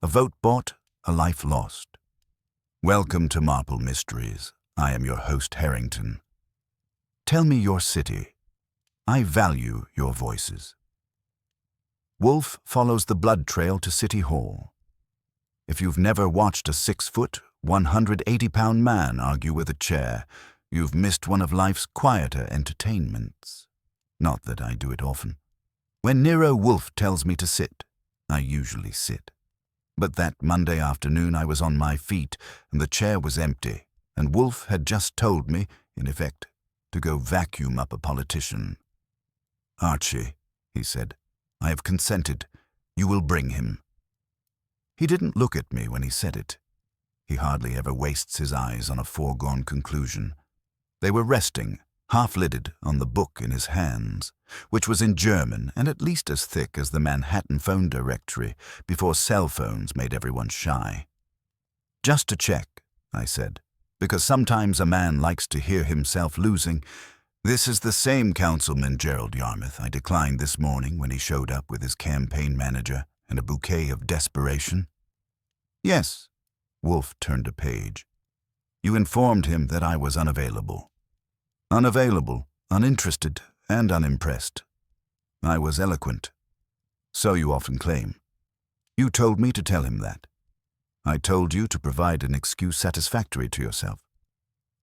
A vote bought, a life lost. Welcome to Marple Mysteries. I am your host, Harrington. Tell me your city. I value your voices. Wolfe follows the blood trail to City Hall. If you've never watched a 6-foot, 180-pound man argue with a chair, you've missed one of life's quieter entertainments. Not that I do it often. When Nero Wolfe tells me to sit, I usually sit. But that Monday afternoon I was on my feet and the chair was empty, and Wolfe had just told me, in effect, to go vacuum up a politician. "Archie," he said, "I have consented. You will bring him." He didn't look at me when he said it. He hardly ever wastes his eyes on a foregone conclusion. They were resting, half-lidded, on the book in his hands, which was in German and at least as thick as the Manhattan phone directory before cell phones made everyone shy. "Just to check," I said, "because sometimes a man likes to hear himself losing. This is the same Councilman Gerald Yarmouth I declined this morning when he showed up with his campaign manager and a bouquet of desperation?" "Yes." Wolfe turned a page. "You informed him that I was unavailable." "Unavailable, uninterested, and unimpressed. I was eloquent." "So you often claim." "You told me to tell him that." "I told you to provide an excuse satisfactory to yourself."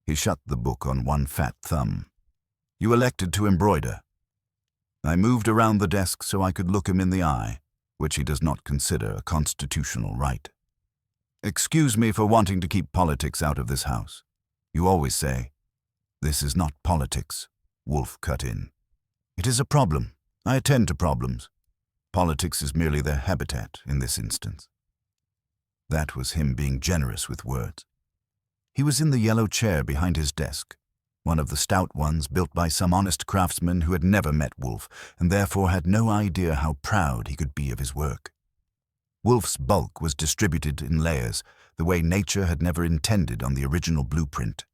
He shut the book on one fat thumb. "You elected to embroider." I moved around the desk so I could look him in the eye, which he does not consider a constitutional right. "Excuse me for wanting to keep politics out of this house. You always say—" "This is not politics," Wolfe cut in. "It is a problem. I attend to problems. Politics is merely their habitat in this instance." That was him being generous with words. He was in the yellow chair behind his desk, one of the stout ones built by some honest craftsman who had never met Wolfe and therefore had no idea how proud he could be of his work. Wolfe's bulk was distributed in layers, the way nature had never intended on the original blueprint.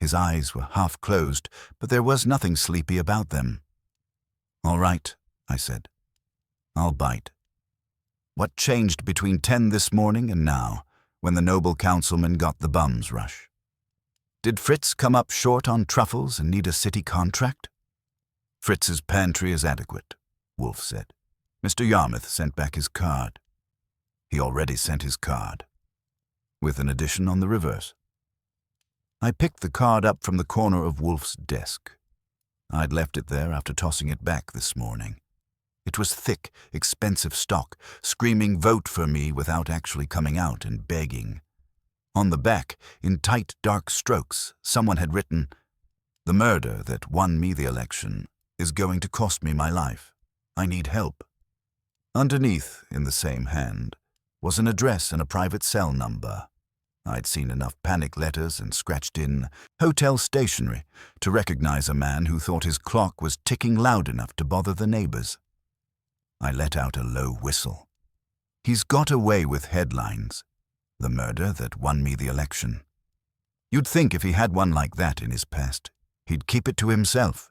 His eyes were half closed, but there was nothing sleepy about them. "All right," I said. "I'll bite. What changed between 10 this morning and now, when the noble councilman got the bum's rush? Did Fritz come up short on truffles and need a city contract?" "Fritz's pantry is adequate," Wolfe said. "Mr. Yarmouth sent back his card." He already sent his card, with an addition on the reverse. I picked the card up from the corner of Wolfe's desk. I'd left it there after tossing it back this morning. It was thick, expensive stock, screaming "vote for me" without actually coming out and begging. On the back, in tight, dark strokes, someone had written, "The murder that won me the election is going to cost me my life. I need help." Underneath, in the same hand, was an address and a private cell number. I'd seen enough panic letters and scratched in "hotel stationery" to recognize a man who thought his clock was ticking loud enough to bother the neighbors. I let out a low whistle. He's got away with headlines. The murder that won me the election. You'd think if he had one like that in his past, he'd keep it to himself.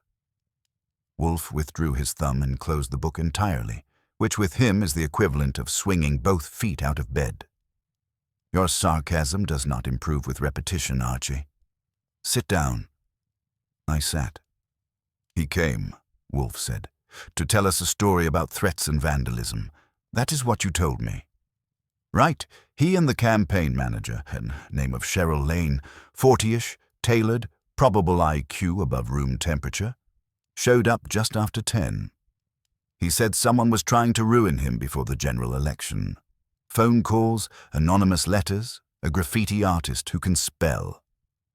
Wolfe withdrew his thumb and closed the book entirely, which with him is the equivalent of swinging both feet out of bed. "Your sarcasm does not improve with repetition, Archie. Sit down." I sat. "He came," Wolfe said, "to tell us a story about threats and vandalism. That is what you told me." "Right. He and the campaign manager, name of Cheryl Lane, 40-ish, tailored, probable IQ above room temperature, showed up just after 10. He said someone was trying to ruin him before the general election. Phone calls, anonymous letters, a graffiti artist who can spell.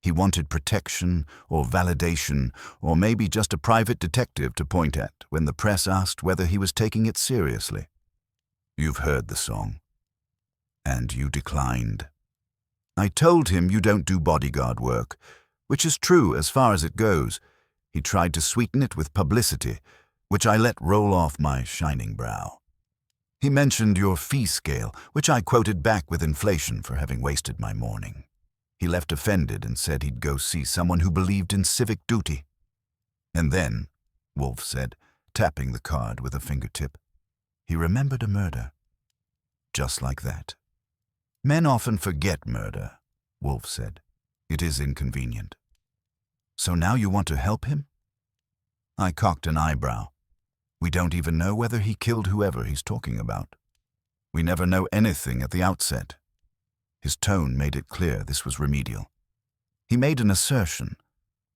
He wanted protection or validation or maybe just a private detective to point at when the press asked whether he was taking it seriously. You've heard the song. And you declined. I told him you don't do bodyguard work, which is true as far as it goes. He tried to sweeten it with publicity, which I let roll off my shining brow. He mentioned your fee scale, which I quoted back with inflation for having wasted my morning. He left offended and said he'd go see someone who believed in civic duty. And then, Wolfe said, tapping the card with a fingertip, he remembered a murder. Just like that. Men often forget murder, Wolfe said. It is inconvenient. So now you want to help him? I cocked an eyebrow. We don't even know whether he killed whoever he's talking about. We never know anything at the outset. His tone made it clear this was remedial. He made an assertion.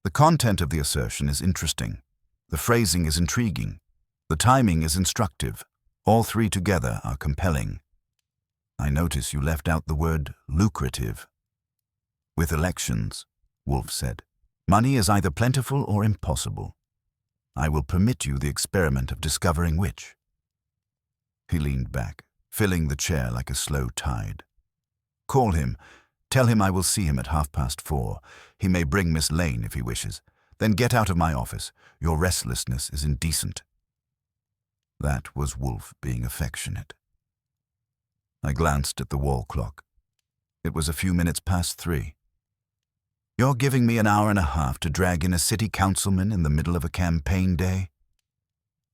The content of the assertion is interesting. The phrasing is intriguing. The timing is instructive. All three together are compelling. I notice you left out the word lucrative. With elections, Wolfe said, money is either plentiful or impossible. I will permit you the experiment of discovering which. He leaned back, filling the chair like a slow tide. Call him. Tell him I will see him at 4:30. He may bring Miss Lane if he wishes. Then get out of my office. Your restlessness is indecent. That was Wolfe being affectionate. I glanced at the wall clock. It was a few minutes past 3. You're giving me an hour and a half to drag in a city councilman in the middle of a campaign day?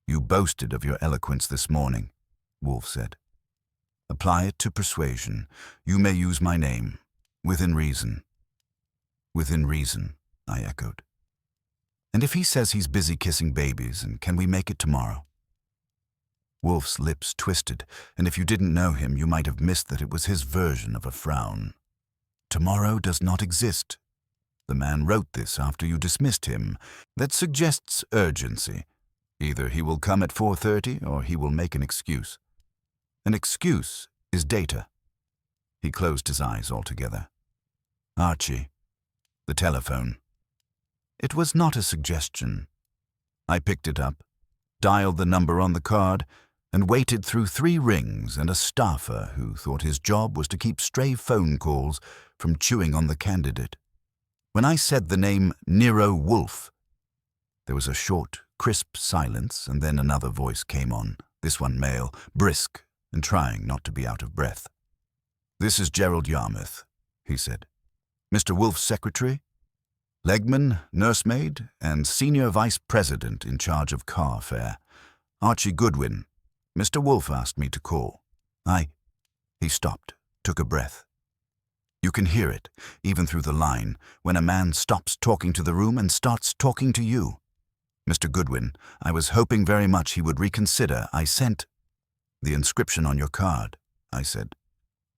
You boasted of your eloquence this morning, Wolfe said. Apply it to persuasion. You may use my name. Within reason. Within reason, I echoed. And if he says he's busy kissing babies, and can we make it tomorrow? Wolfe's lips twisted, and if you didn't know him, you might have missed that it was his version of a frown. Tomorrow does not exist. The man wrote this after you dismissed him. That suggests urgency. Either he will come at 4:30 or he will make an excuse. An excuse is data. He closed his eyes altogether. Archie. The telephone. It was not a suggestion. I picked it up, dialed the number on the card, and waited through 3 rings and a staffer who thought his job was to keep stray phone calls from chewing on the candidate. When I said the name Nero Wolfe, there was a short, crisp silence, and then another voice came on, this one male, brisk and trying not to be out of breath. This is Gerald Yarmouth, he said. Mr. Wolfe's secretary? Legman, nursemaid, and senior vice president in charge of car fare. Archie Goodwin. Mr. Wolfe asked me to call. He stopped, took a breath. You can hear it, even through the line, when a man stops talking to the room and starts talking to you. Mr. Goodwin, I was hoping very much he would reconsider. I sent the inscription on your card, I said.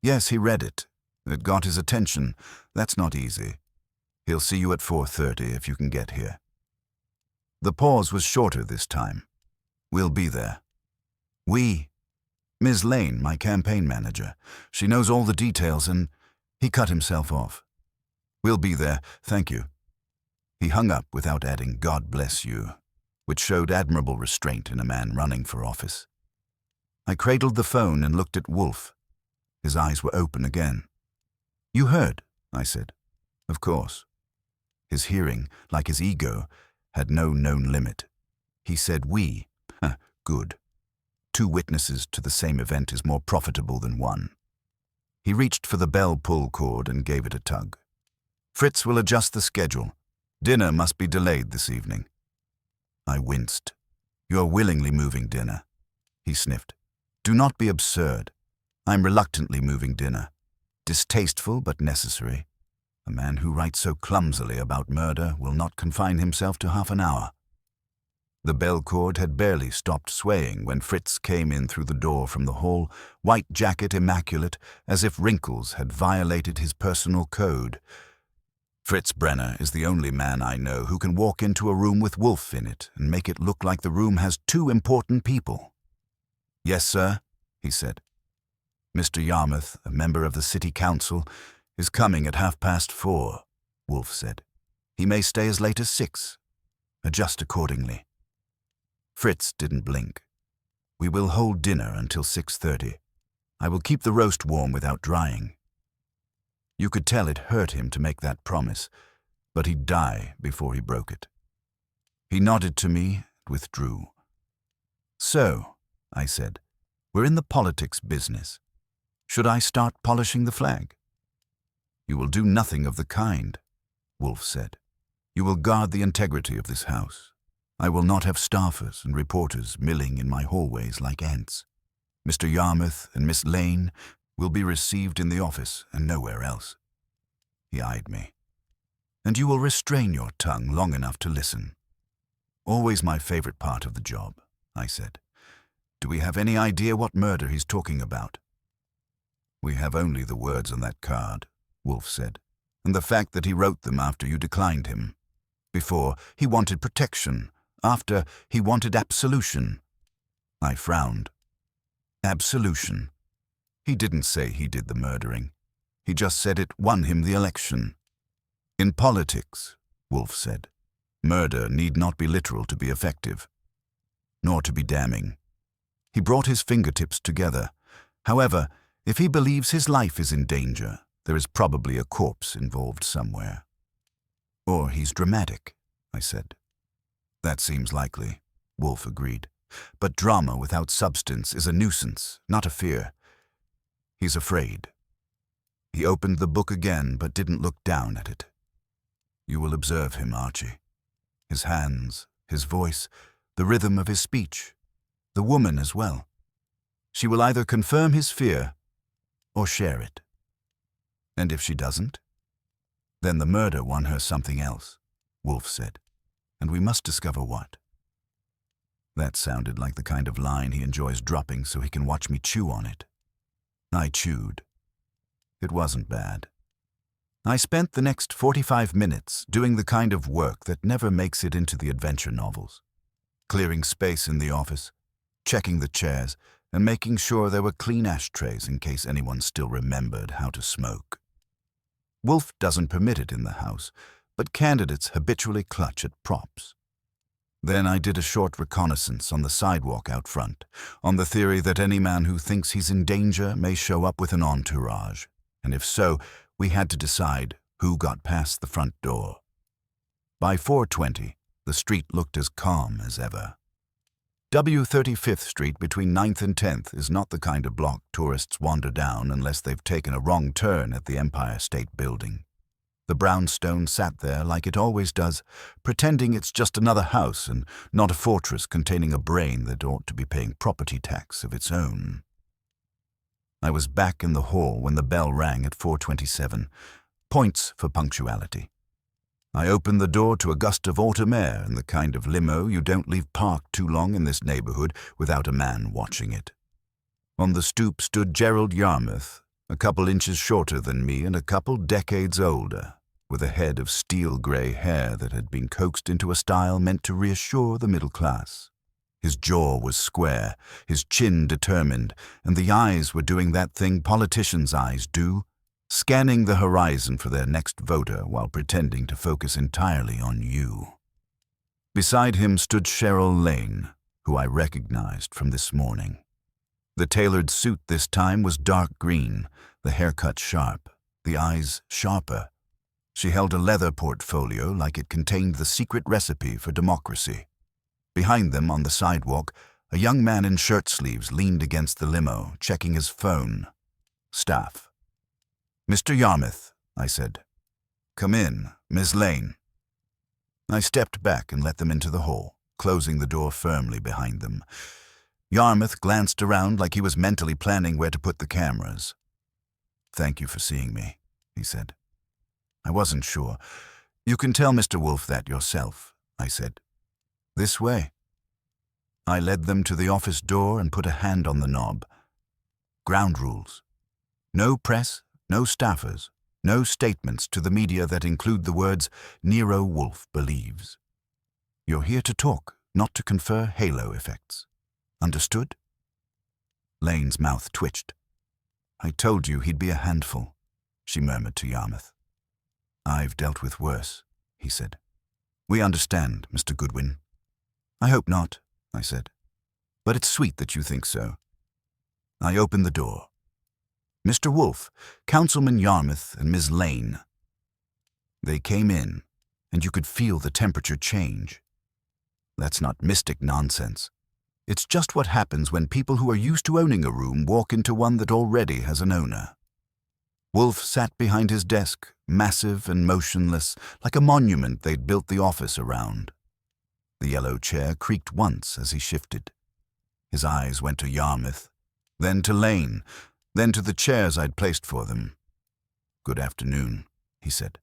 Yes, he read it. It got his attention. That's not easy. He'll see you at 4:30 if you can get here. The pause was shorter this time. We'll be there. We? Ms. Lane, my campaign manager. She knows all the details and... He cut himself off. We'll be there, thank you. He hung up without adding, God bless you, which showed admirable restraint in a man running for office. I cradled the phone and looked at Wolfe. His eyes were open again. You heard, I said. Of course. His hearing, like his ego, had no known limit. He said we. Good. 2 witnesses to the same event is more profitable than 1. He reached for the bell pull cord and gave it a tug. Fritz will adjust the schedule. Dinner must be delayed this evening. I winced. You're willingly moving dinner. He sniffed. Do not be absurd. I'm reluctantly moving dinner. Distasteful but necessary. A man who writes so clumsily about murder will not confine himself to half an hour. The bell cord had barely stopped swaying when Fritz came in through the door from the hall, white jacket immaculate, as if wrinkles had violated his personal code. Fritz Brenner is the only man I know who can walk into a room with Wolfe in it and make it look like the room has 2 important people. Yes, sir, he said. Mr. Yarmouth, a member of the city council, is coming at 4:30, Wolfe said. He may stay as late as 6. Adjust accordingly. Fritz didn't blink. We will hold dinner until 6:30. I will keep the roast warm without drying. You could tell it hurt him to make that promise, but he'd die before he broke it. He nodded to me and withdrew. So, I said, we're in the politics business. Should I start polishing the flag? You will do nothing of the kind, Wolfe said. You will guard the integrity of this house. I will not have staffers and reporters milling in my hallways like ants. Mr. Yarmouth and Miss Lane, will be received in the office and nowhere else." He eyed me. "And you will restrain your tongue long enough to listen." "Always my favorite part of the job," I said. "Do we have any idea what murder he's talking about?" "We have only the words on that card," Wolfe said, "and the fact that he wrote them after you declined him. Before, he wanted protection. After, he wanted absolution." I frowned. "Absolution? He didn't say he did the murdering. He just said it won him the election." "In politics," Wolfe said, "murder need not be literal to be effective, nor to be damning." He brought his fingertips together. "However, if he believes his life is in danger, there is probably a corpse involved somewhere." "Or he's dramatic," I said. "That seems likely," Wolfe agreed. "But drama without substance is a nuisance, not a fear. He's afraid." He opened the book again, but didn't look down at it. "You will observe him, Archie. His hands, his voice, the rhythm of his speech. The woman as well. She will either confirm his fear or share it. And if she doesn't, then the murder won her something else," Wolfe said, "and we must discover what." That sounded like the kind of line he enjoys dropping so he can watch me chew on it. I chewed. It wasn't bad. I spent the next 45 minutes doing the kind of work that never makes it into the adventure novels. Clearing space in the office, checking the chairs, and making sure there were clean ashtrays in case anyone still remembered how to smoke. Wolfe doesn't permit it in the house, but candidates habitually clutch at props. Then I did a short reconnaissance on the sidewalk out front, on the theory that any man who thinks he's in danger may show up with an entourage, and if so, we had to decide who got past the front door. By 4:20, the street looked as calm as ever. W35th Street between 9th and 10th is not the kind of block tourists wander down unless they've taken a wrong turn at the Empire State Building. The brownstone sat there like it always does, pretending it's just another house and not a fortress containing a brain that ought to be paying property tax of its own. I was back in the hall when the bell rang at 4:27. Points for punctuality. I opened the door to a gust of autumn air and the kind of limo you don't leave parked too long in this neighborhood without a man watching it. On the stoop stood Gerald Yarmouth, a couple inches shorter than me and a couple decades older, with a head of steel-gray hair that had been coaxed into a style meant to reassure the middle class. His jaw was square, his chin determined, and the eyes were doing that thing politicians' eyes do, scanning the horizon for their next voter while pretending to focus entirely on you. Beside him stood Cheryl Lane, who I recognized from this morning. The tailored suit this time was dark green, the haircut sharp, the eyes sharper. She held a leather portfolio like it contained the secret recipe for democracy. Behind them on the sidewalk, a young man in shirt sleeves leaned against the limo, checking his phone. Staff. "Mr. Yarmouth," I said. "Come in, Miss Lane." I stepped back and let them into the hall, closing the door firmly behind them. Yarmouth glanced around like he was mentally planning where to put the cameras. "Thank you for seeing me," he said. "I wasn't sure. You can tell Mr. Wolfe that yourself," I said. "This way." I led them to the office door and put a hand on the knob. Ground rules. No press, no staffers, no statements to the media that include the words, "Nero Wolfe believes." You're here to talk, not to confer halo effects. Understood? Lane's mouth twitched. "I told you he'd be a handful," she murmured to Yarmouth. "I've dealt with worse," he said. "We understand, Mr. Goodwin." "I hope not," I said. "But it's sweet that you think so." I opened the door. Mr. Wolfe, Councilman Yarmouth, and Ms. Lane. They came in, and you could feel the temperature change. That's not mystic nonsense. It's just what happens when people who are used to owning a room walk into one that already has an owner. Wolfe sat behind his desk, massive and motionless, like a monument they'd built the office around. The yellow chair creaked once as he shifted. His eyes went to Yarmouth, then to Lane, then to the chairs I'd placed for them. "Good afternoon," he said.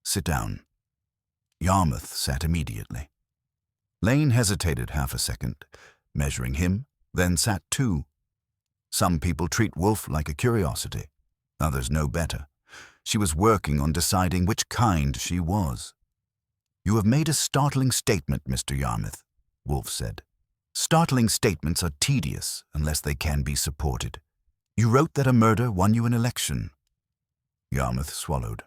"Sit down." Yarmouth sat immediately. Lane hesitated half a second, measuring him, then sat too. Some people treat Wolfe like a curiosity, others no better. She was working on deciding which kind she was. "You have made a startling statement, Mr. Yarmouth," Wolfe said. "Startling statements are tedious unless they can be supported. You wrote that a murder won you an election." Yarmouth swallowed.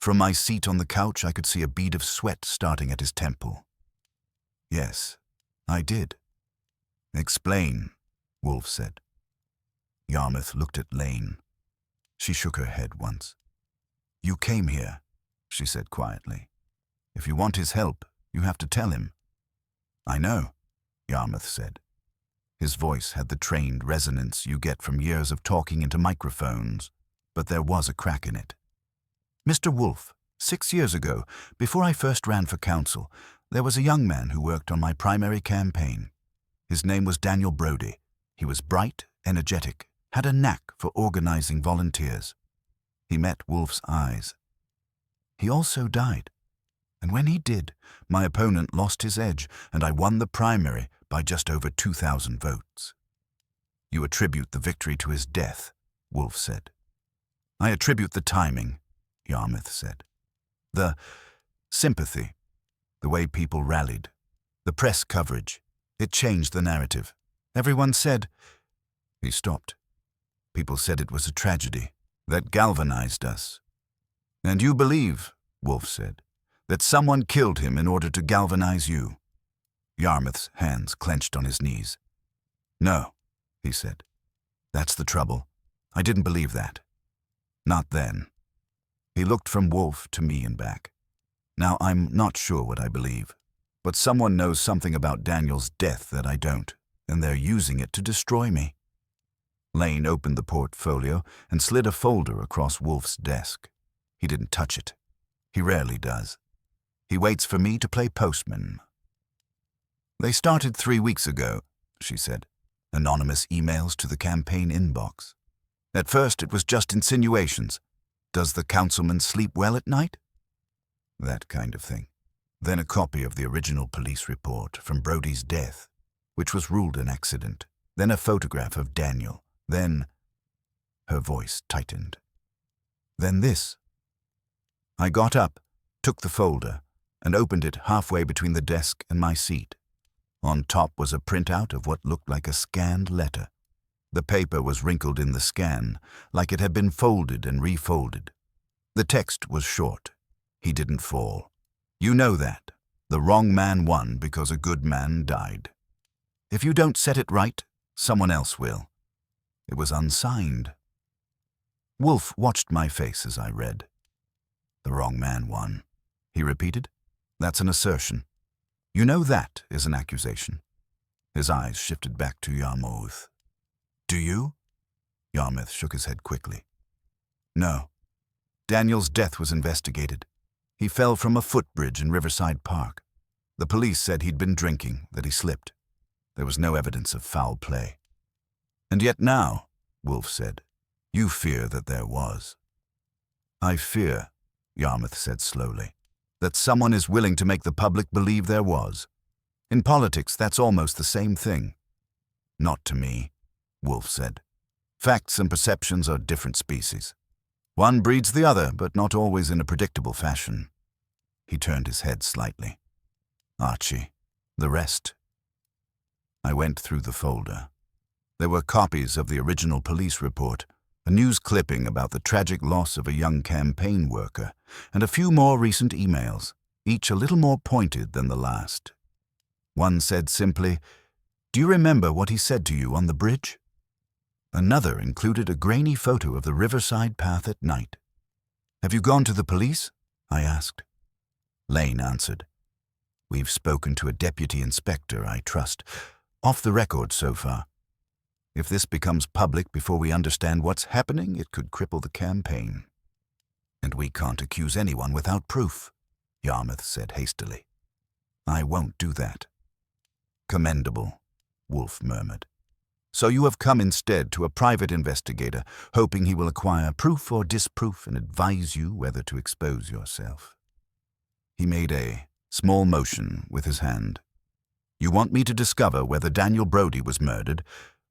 From my seat on the couch, I could see a bead of sweat starting at his temple. "Yes, I did." "Explain," Wolfe said. Yarmouth looked at Lane. She shook her head once. "You came here," she said quietly. "If you want his help, you have to tell him." "I know," Yarmouth said. His voice had the trained resonance you get from years of talking into microphones, but there was a crack in it. "Mr. Wolfe, 6 years ago, before I first ran for council, there was a young man who worked on my primary campaign. His name was Daniel Brodie. He was bright, energetic, had a knack for organizing volunteers." He met Wolfe's eyes. "He also died. And when he did, my opponent lost his edge, and I won the primary by just over 2,000 votes." "You attribute the victory to his death," Wolfe said. "I attribute the timing," Yarmouth said. "The sympathy, the way people rallied, the press coverage. It changed the narrative. Everyone said—" He stopped. "People said it was a tragedy that galvanized us." "And you believe," Wolfe said, "that someone killed him in order to galvanize you?" Yarmouth's hands clenched on his knees. "No," he said. "That's the trouble. I didn't believe that. Not then." He looked from Wolfe to me and back. "Now, I'm not sure what I believe, but someone knows something about Daniel's death that I don't, and they're using it to destroy me." Lane opened the portfolio and slid a folder across Wolfe's desk. He didn't touch it. He rarely does. He waits for me to play postman. "They started 3 weeks ago," she said. "Anonymous emails to the campaign inbox. At first it was just insinuations. Does the councilman sleep well at night? That kind of thing. Then a copy of the original police report from Brodie's death, which was ruled an accident. Then a photograph of Daniel. Then—" Her voice tightened. "Then this." I got up, took the folder, and opened it halfway between the desk and my seat. On top was a printout of what looked like a scanned letter. The paper was wrinkled in the scan, like it had been folded and refolded. The text was short. "He didn't fall. You know that. The wrong man won because a good man died. If you don't set it right, someone else will." It was unsigned. Wolfe watched my face as I read. "The wrong man won," he repeated. "That's an assertion. You know that is an accusation." His eyes shifted back to Yarmouth. "Do you?" Yarmouth shook his head quickly. "No. Daniel's death was investigated. He fell from a footbridge in Riverside Park. The police said he'd been drinking, that he slipped. There was no evidence of foul play. And yet now," Wolfe said, "you fear that there was." "I fear," Yarmouth said slowly, "that someone is willing to make the public believe there was. In politics, that's almost the same thing." "Not to me," Wolfe said. "Facts and perceptions are different species. One breeds the other, but not always in a predictable fashion." He turned his head slightly. "Archie, the rest." I went through the folder. There were copies of the original police report, a news clipping about the tragic loss of a young campaign worker, and a few more recent emails, each a little more pointed than the last. One said simply, "Do you remember what he said to you on the bridge?" Another included a grainy photo of the riverside path at night. "Have you gone to the police?" I asked. Lane answered, "We've spoken to a deputy inspector, I trust. Off the record so far. If this becomes public before we understand what's happening, it could cripple the campaign." "And we can't accuse anyone without proof," Yarmouth said hastily. "I won't do that." "Commendable," Wolfe murmured. So you have come instead to a private investigator, hoping he will acquire proof or disproof and advise you whether to expose yourself. He made a small motion with his hand. You want me to discover whether Daniel Brodie was murdered,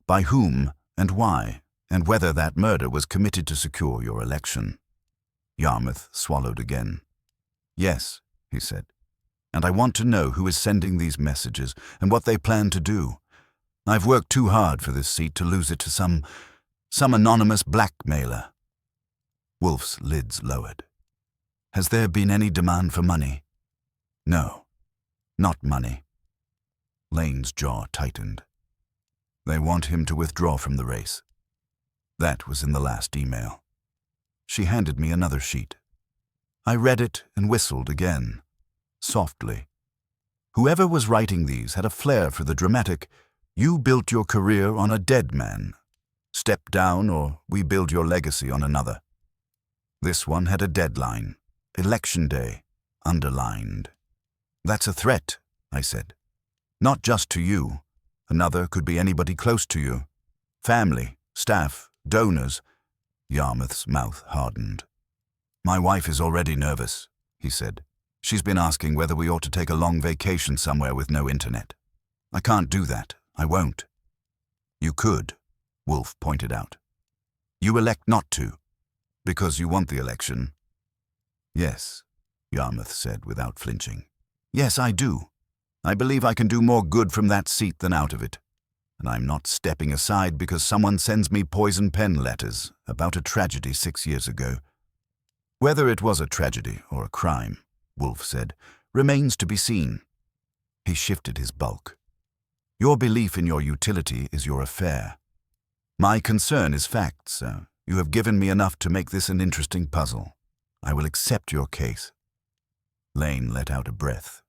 by whom and why, and whether that murder was committed to secure your election. Yarmouth swallowed again. Yes, he said, and I want to know who is sending these messages and what they plan to do. I've worked too hard for this seat to lose it to some anonymous blackmailer. Wolfe's lids lowered. Has there been any demand for money? No, not money. Lane's jaw tightened. They want him to withdraw from the race. That was in the last email. She handed me another sheet. I read it and whistled again, softly. Whoever was writing these had a flair for the dramatic, "You built your career on a dead man. Step down or we build your legacy on another." This one had a deadline, Election Day, underlined. That's a threat, I said. Not just to you. Another could be anybody close to you. Family, staff, donors. Yarmouth's mouth hardened. My wife is already nervous, he said. She's been asking whether we ought to take a long vacation somewhere with no internet. I can't do that. I won't. You could, Wolfe pointed out. You elect not to, because you want the election. Yes, Yarmouth said without flinching. Yes, I do. I believe I can do more good from that seat than out of it. And I'm not stepping aside because someone sends me poison pen letters about a tragedy 6 years ago. Whether it was a tragedy or a crime, Wolfe said, remains to be seen. He shifted his bulk. Your belief in your utility is your affair. My concern is facts, sir. You have given me enough to make this an interesting puzzle. I will accept your case. Lane let out a breath.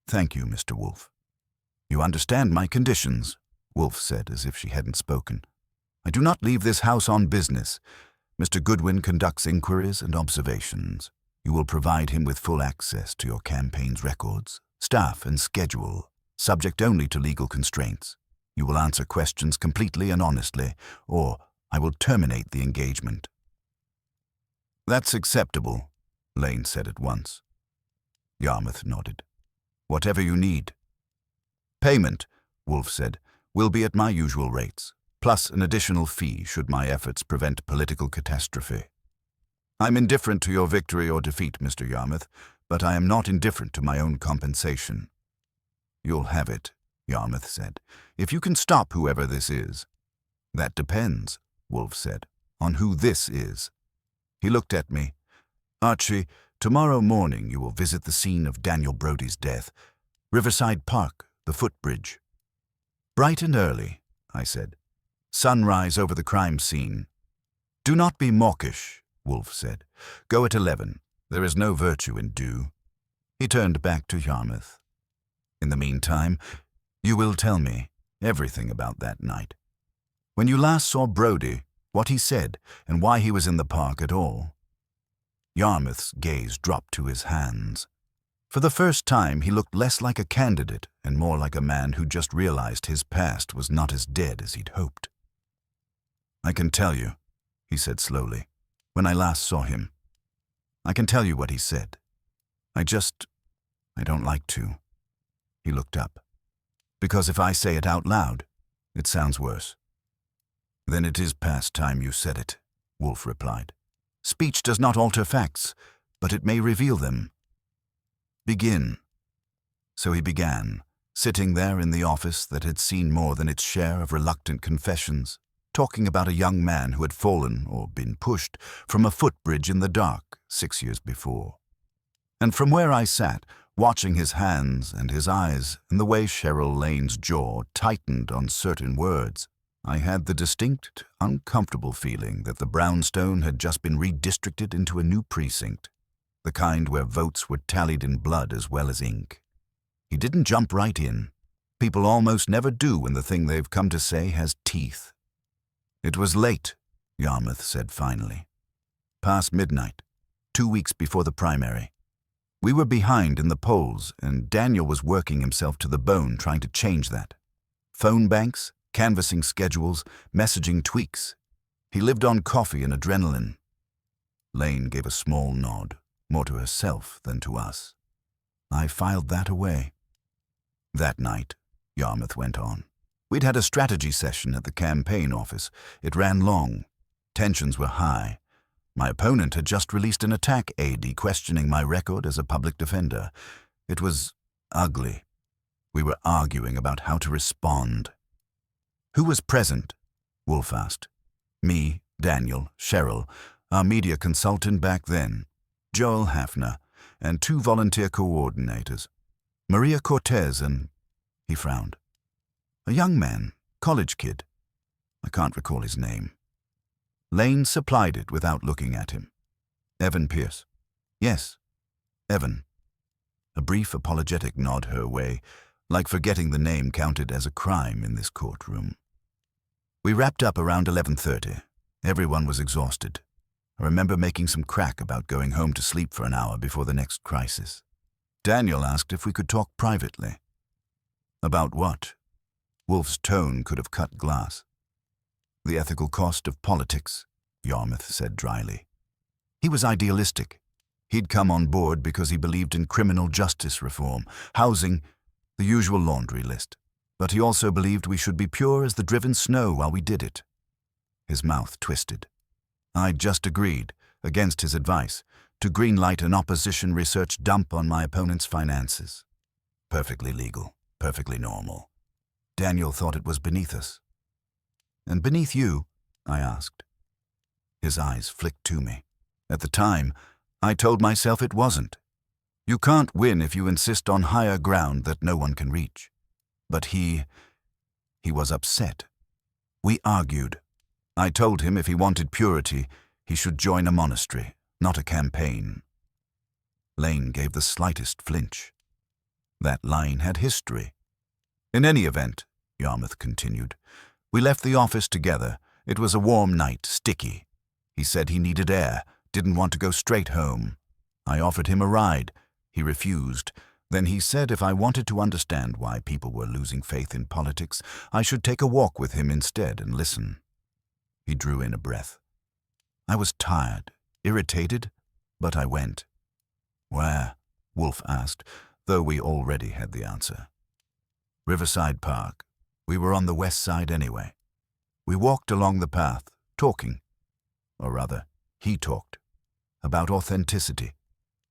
Thank you, Mr. Wolfe. You understand my conditions, Wolfe said as if she hadn't spoken. I do not leave this house on business. Mr. Goodwin conducts inquiries and observations. You will provide him with full access to your campaign's records, staff, and schedule, subject only to legal constraints. You will answer questions completely and honestly, or I will terminate the engagement. That's acceptable, Lane said at once. Yarmouth nodded. Whatever you need. Payment, Wolfe said, will be at my usual rates, plus an additional fee should my efforts prevent political catastrophe. I'm indifferent to your victory or defeat, Mr. Yarmouth, but I am not indifferent to my own compensation. You'll have it, Yarmouth said, if you can stop whoever this is. That depends, Wolfe said, on who this is. He looked at me. Archie, tomorrow morning you will visit the scene of Daniel Brodie's death, Riverside Park, the footbridge. Bright and early, I said. Sunrise over the crime scene. Do not be mawkish, Wolfe said. Go at 11. There is no virtue in dew. He turned back to Yarmouth. In the meantime, you will tell me everything about that night. When you last saw Brodie, what he said, and why he was in the park at all. Yarmouth's gaze dropped to his hands. For the first time, he looked less like a candidate and more like a man who just realized his past was not as dead as he'd hoped. I can tell you, he said slowly, when I last saw him. I can tell you what he said. I don't like to. He looked up. Because if I say it out loud, it sounds worse. Then it is past time you said it, Wolfe replied. Speech does not alter facts, but it may reveal them. Begin. So he began, sitting there in the office that had seen more than its share of reluctant confessions, talking about a young man who had fallen, or been pushed, from a footbridge in the dark 6 years before. And from where I sat, watching his hands and his eyes and the way Cheryl Lane's jaw tightened on certain words, I had the distinct, uncomfortable feeling that the brownstone had just been redistricted into a new precinct, the kind where votes were tallied in blood as well as ink. He didn't jump right in. People almost never do when the thing they've come to say has teeth. It was late, Yarmouth said finally. Past midnight, 2 weeks before the primary. We were behind in the polls, and Daniel was working himself to the bone trying to change that. Phone banks, canvassing schedules, messaging tweaks. He lived on coffee and adrenaline. Lane gave a small nod, more to herself than to us. I filed that away. That night, Yarmouth went on. We'd had a strategy session at the campaign office. It ran long. Tensions were high. My opponent had just released an attack AD questioning my record as a public defender. It was ugly. We were arguing about how to respond. "Who was present?" Wolfe asked. "Me, Daniel, Cheryl, our media consultant back then, Joel Hafner, and 2 volunteer coordinators, Maria Cortez and..." He frowned. "A young man, college kid. I can't recall his name." Lane supplied it without looking at him. "Evan Pierce." "Yes, Evan." A brief apologetic nod her way, like forgetting the name counted as a crime in this courtroom. We wrapped up around 11:30. Everyone was exhausted. I remember making some crack about going home to sleep for an hour before the next crisis. Daniel asked if we could talk privately. "About what?" Wolfe's tone could have cut glass. "The ethical cost of politics," Yarmouth said dryly. He was idealistic. He'd come on board because he believed in criminal justice reform, housing, the usual laundry list. But he also believed we should be pure as the driven snow while we did it. His mouth twisted. I'd just agreed, against his advice, to greenlight an opposition research dump on my opponent's finances. Perfectly legal, perfectly normal. Daniel thought it was beneath us. "And beneath you?" I asked. His eyes flicked to me. At the time, I told myself it wasn't. You can't win if you insist on higher ground that no one can reach. But he was upset. We argued. I told him if he wanted purity, he should join a monastery, not a campaign. Lane gave the slightest flinch. That line had history. "In any event," Yarmouth continued, "we left the office together. It was a warm night, sticky. He said he needed air, didn't want to go straight home. I offered him a ride. He refused. Then he said if I wanted to understand why people were losing faith in politics, I should take a walk with him instead and listen." He drew in a breath. I was tired, irritated, but I went. "Where?" Wolfe asked, though we already had the answer. "Riverside Park. We were on the west side anyway. We walked along the path, talking. Or rather, he talked. About authenticity.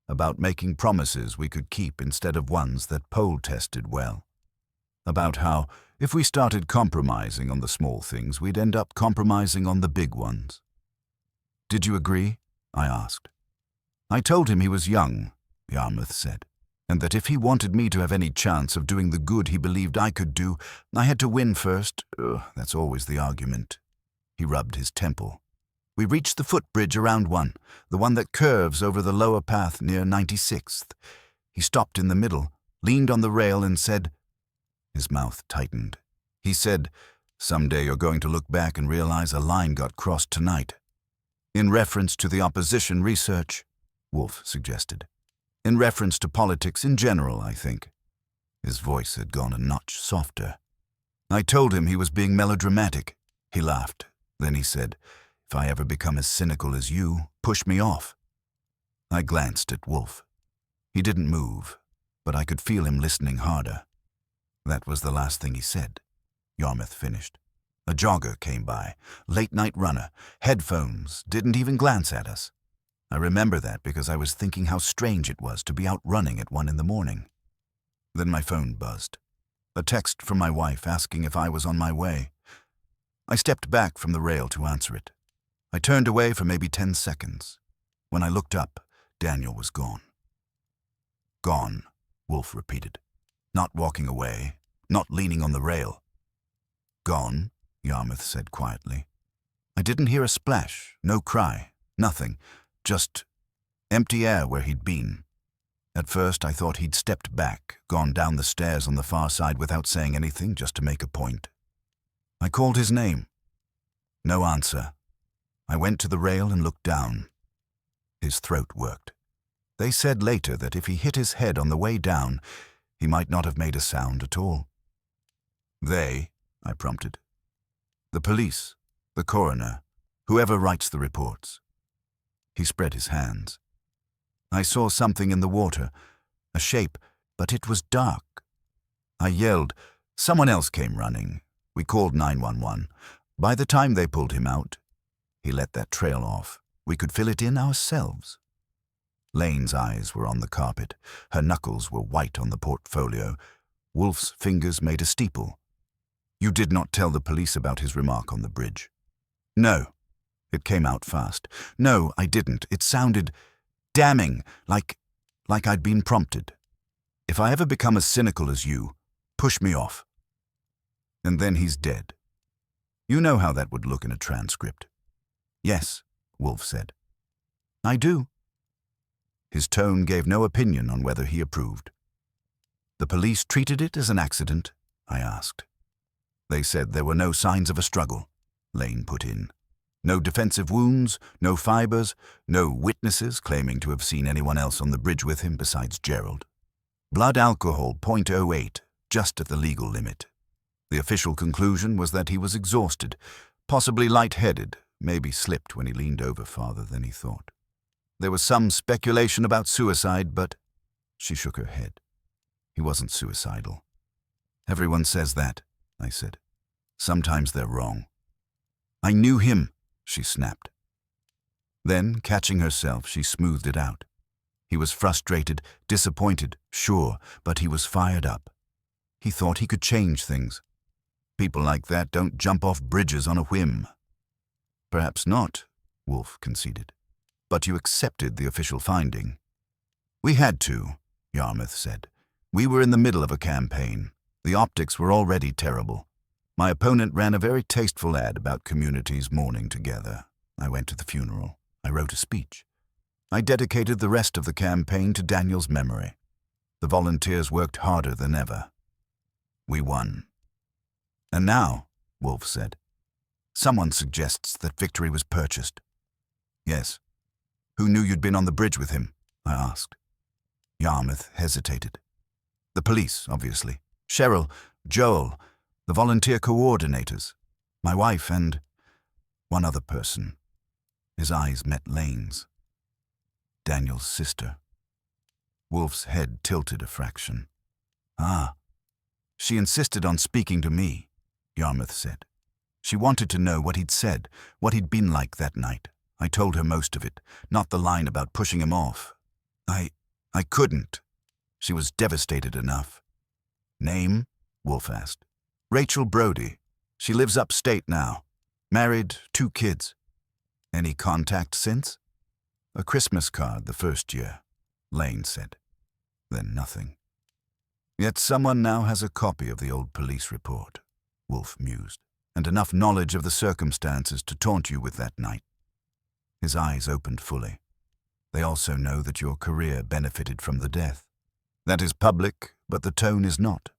About making promises we could keep instead of ones that poll-tested well. About how, if we started compromising on the small things, we'd end up compromising on the big ones." "Did you agree?" I asked. "I told him he was young," Yarmouth said, "and that if he wanted me to have any chance of doing the good he believed I could do, I had to win first. That's always the argument." He rubbed his temple. "We reached the footbridge around one, the one that curves over the lower path near 96th. He stopped in the middle, leaned on the rail and said..." His mouth tightened. He said, "Someday you're going to look back and realize a line got crossed tonight." "In reference to the opposition research," Wolfe suggested. "In reference to politics in general, I think." His voice had gone a notch softer. I told him he was being melodramatic. He laughed. Then he said, "If I ever become as cynical as you, push me off." I glanced at Wolfe. He didn't move, but I could feel him listening harder. That was the last thing he said. Yarmouth finished. A jogger came by, late-night runner, headphones, didn't even glance at us. I remember that because I was thinking how strange it was to be out running at 1 a.m. Then my phone buzzed. A text from my wife asking if I was on my way. I stepped back from the rail to answer it. I turned away for maybe 10 seconds. When I looked up, Daniel was gone. "Gone," Wolfe repeated. "Not walking away, not leaning on the rail." "Gone," Yarmouth said quietly. I didn't hear a splash, no cry, nothing, just empty air where he'd been. At first I thought he'd stepped back, gone down the stairs on the far side without saying anything, just to make a point. I called his name. No answer. I went to the rail and looked down. His throat worked. They said later that if he hit his head on the way down, he might not have made a sound at all. "They," I prompted. The police, the coroner, whoever writes the reports. He spread his hands. I saw something in the water, a shape, but it was dark. I yelled. Someone else came running. We called 911. By the time they pulled him out, he let that trail off. We could fill it in ourselves. Lane's eyes were on the carpet. Her knuckles were white on the portfolio. Wolfe's fingers made a steeple. You did not tell the police about his remark on the bridge? No. It came out fast. No, I didn't. It sounded damning, like I'd been prompted. If I ever become as cynical as you, push me off. And then he's dead. You know how that would look in a transcript. Yes, Wolfe said. I do. His tone gave no opinion on whether he approved. The police treated it as an accident? I asked. They said there were no signs of a struggle, Lane put in. No defensive wounds, no fibers, no witnesses claiming to have seen anyone else on the bridge with him besides Gerald. Blood alcohol, 0.08, just at the legal limit. The official conclusion was that he was exhausted, possibly lightheaded, maybe slipped when he leaned over farther than he thought. There was some speculation about suicide, but she shook her head. He wasn't suicidal. Everyone says that, I said. Sometimes they're wrong. I knew him, she snapped. Then, catching herself, she smoothed it out. He was frustrated, disappointed, sure, but he was fired up. He thought he could change things. People like that don't jump off bridges on a whim. Perhaps not, Wolfe conceded. But you accepted the official finding. We had to, Yarmouth said. We were in the middle of a campaign. The optics were already terrible. My opponent ran a very tasteful ad about communities mourning together. I went to the funeral. I wrote a speech. I dedicated the rest of the campaign to Daniel's memory. The volunteers worked harder than ever. We won. And now, Wolfe said, someone suggests that victory was purchased. Yes. Who knew you'd been on the bridge with him? I asked. Yarmouth hesitated. The police, obviously. Cheryl, Joel, the volunteer coordinators, my wife and one other person. His eyes met Lane's. Daniel's sister. Wolfe's head tilted a fraction. Ah. She insisted on speaking to me, Yarmouth said. She wanted to know what he'd said, what he'd been like that night. I told her most of it, not the line about pushing him off. I couldn't. She was devastated enough. Name? Wolfe asked. Rachel Brodie. She lives upstate now. Married, 2 kids. Any contact since? A Christmas card the first year, Lane said. Then nothing. Yet someone now has a copy of the old police report, Wolfe mused, and enough knowledge of the circumstances to taunt you with that night. His eyes opened fully. They also know that your career benefited from the death. That is public, but the tone is not.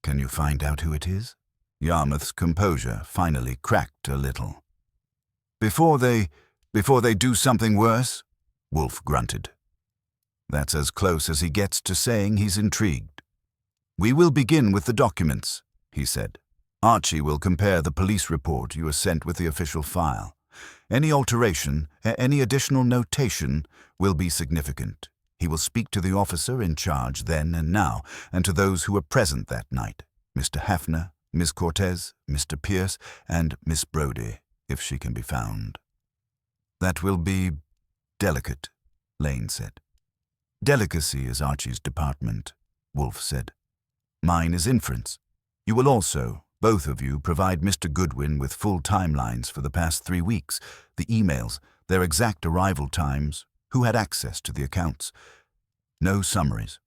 Can you find out who it is? Yarmouth's composure finally cracked a little. Before they do something worse, Wolfe grunted. That's as close as he gets to saying he's intrigued. We will begin with the documents, he said. Archie will compare the police report you were sent with the official file. Any alteration, any additional notation will be significant. He will speak to the officer in charge then and now, and to those who were present that night, Mr. Hafner, Miss Cortez, Mr. Pierce, and Miss Brodie, if she can be found. That will be delicate, Lane said. Delicacy is Archie's department, Wolfe said. Mine is inference. You will also, both of you, provide Mr. Goodwin with full timelines for the past 3 weeks, the emails, their exact arrival times, who had access to the accounts. No summaries.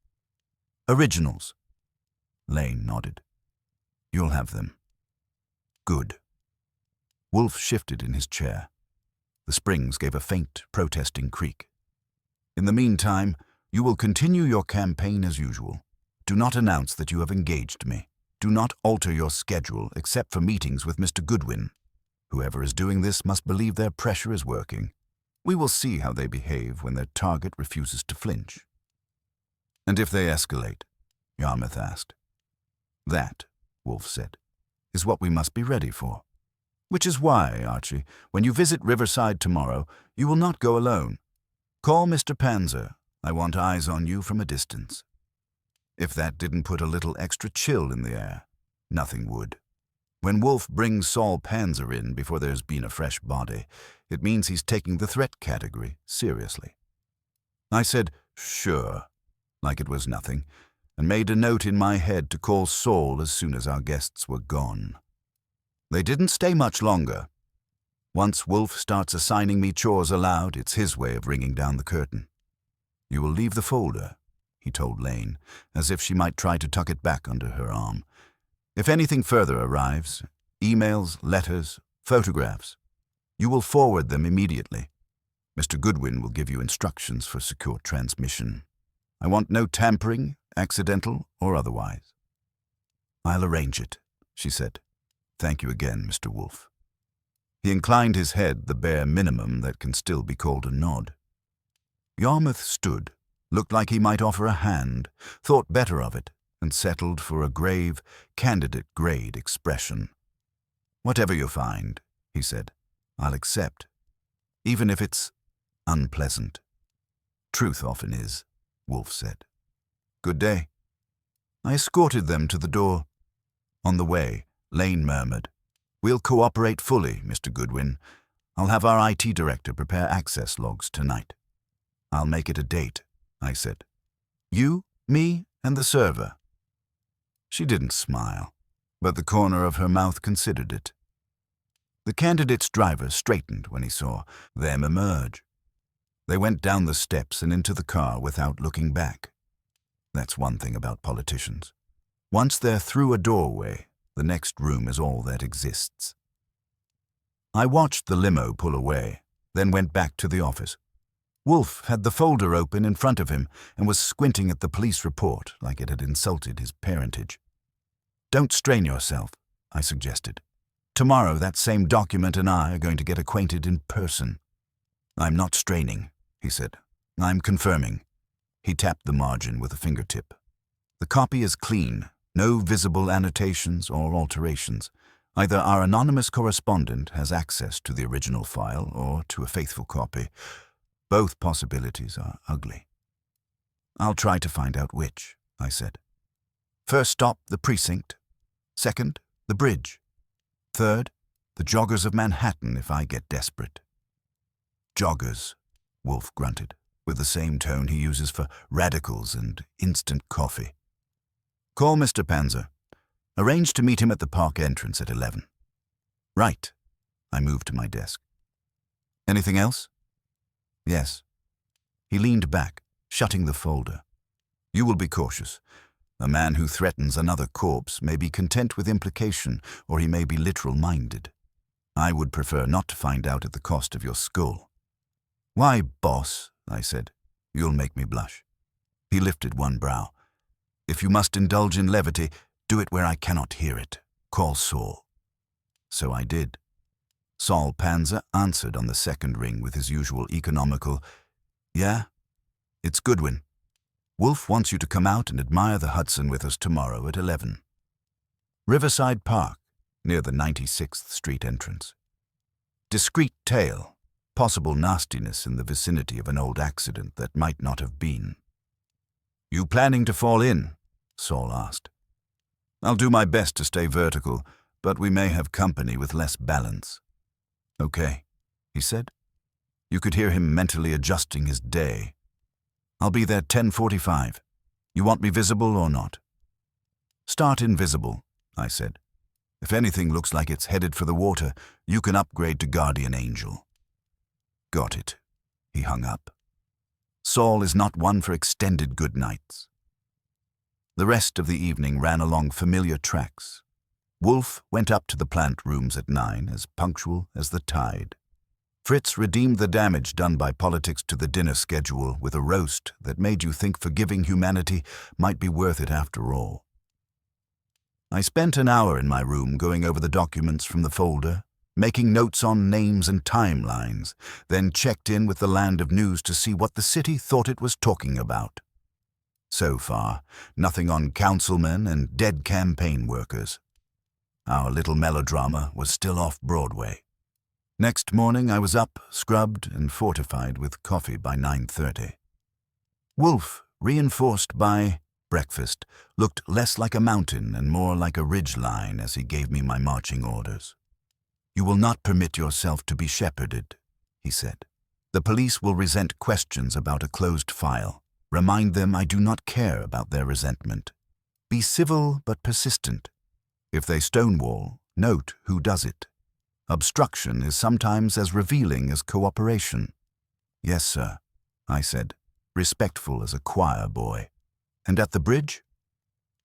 Originals. Lane nodded. You'll have them. Good. Wolfe shifted in his chair. The springs gave a faint, protesting creak. In the meantime, you will continue your campaign as usual. Do not announce that you have engaged me. Do not alter your schedule except for meetings with Mr. Goodwin. Whoever is doing this must believe their pressure is working. We will see how they behave when their target refuses to flinch. And if they escalate? Yarmouth asked. That, Wolfe said, is what we must be ready for. Which is why, Archie, when you visit Riverside tomorrow, you will not go alone. Call Mr. Panzer. I want eyes on you from a distance. If that didn't put a little extra chill in the air, nothing would. When Wolfe brings Saul Panzer in before there's been a fresh body, it means he's taking the threat category seriously. I said, sure, like it was nothing, and made a note in my head to call Saul as soon as our guests were gone. They didn't stay much longer. Once Wolfe starts assigning me chores aloud, it's his way of ringing down the curtain. You will leave the folder, he told Lane, as if she might try to tuck it back under her arm. If anything further arrives, emails, letters, photographs, you will forward them immediately. Mr. Goodwin will give you instructions for secure transmission. I want no tampering, accidental or otherwise. I'll arrange it, she said. Thank you again, Mr. Wolfe. He inclined his head, the bare minimum that can still be called a nod. Yarmouth stood, looked like he might offer a hand, thought better of it, and settled for a grave, candidate-grade expression. Whatever you find, he said, I'll accept, even if it's unpleasant. Truth often is, Wolfe said. Good day. I escorted them to the door. On the way, Lane murmured, We'll cooperate fully, Mr. Goodwin. I'll have our IT director prepare access logs tonight. I'll make it a date, I said. You, me, and the server. She didn't smile, but the corner of her mouth considered it. The candidate's driver straightened when he saw them emerge. They went down the steps and into the car without looking back. That's one thing about politicians. Once they're through a doorway, the next room is all that exists. I watched the limo pull away, then went back to the office. Wolfe had the folder open in front of him and was squinting at the police report like it had insulted his parentage. Don't strain yourself, I suggested. Tomorrow that same document and I are going to get acquainted in person. I'm not straining, he said. I'm confirming. He tapped the margin with a fingertip. The copy is clean, no visible annotations or alterations. Either our anonymous correspondent has access to the original file or to a faithful copy. Both possibilities are ugly. I'll try to find out which, I said. First stop, the precinct. Second, the bridge. Third, the joggers of Manhattan if I get desperate. Joggers, Wolfe grunted, with the same tone he uses for radicals and instant coffee. Call Mr. Panzer. Arrange to meet him at the park entrance at 11. Right. I moved to my desk. Anything else? Yes. He leaned back, shutting the folder. You will be cautious. A man who threatens another corpse may be content with implication, or he may be literal-minded. I would prefer not to find out at the cost of your skull. Why, boss, I said. You'll make me blush. He lifted one brow. If you must indulge in levity, do it where I cannot hear it. Call Saul. So I did. Saul Panzer answered on the second ring with his usual economical, Yeah, it's Goodwin. Wolfe wants you to come out and admire the Hudson with us tomorrow at 11. Riverside Park, near the 96th Street entrance. Discreet tale, possible nastiness in the vicinity of an old accident that might not have been. You planning to fall in? Saul asked. I'll do my best to stay vertical, but we may have company with less balance. Okay, he said. You could hear him mentally adjusting his day. I'll be there 10:45. You want me visible or not? Start invisible, I said. If anything looks like it's headed for the water, you can upgrade to Guardian Angel. Got it. He hung up. Saul is not one for extended good nights. The rest of the evening ran along familiar tracks. Wolfe went up to the plant rooms at 9, as punctual as the tide. Fritz redeemed the damage done by politics to the dinner schedule with a roast that made you think forgiving humanity might be worth it after all. I spent an hour in my room going over the documents from the folder, making notes on names and timelines, then checked in with the Land of News to see what the city thought it was talking about. So far, nothing on councilmen and dead campaign workers. Our little melodrama was still off Broadway. Next morning I was up, scrubbed, and fortified with coffee by 9:30. Wolfe, reinforced by breakfast, looked less like a mountain and more like a ridge line as he gave me my marching orders. "You will not permit yourself to be shepherded," he said. "The police will resent questions about a closed file. Remind them I do not care about their resentment. Be civil but persistent. If they stonewall, note who does it. Obstruction is sometimes as revealing as cooperation." "Yes, sir," I said, respectful as a choir boy. "And at the bridge?"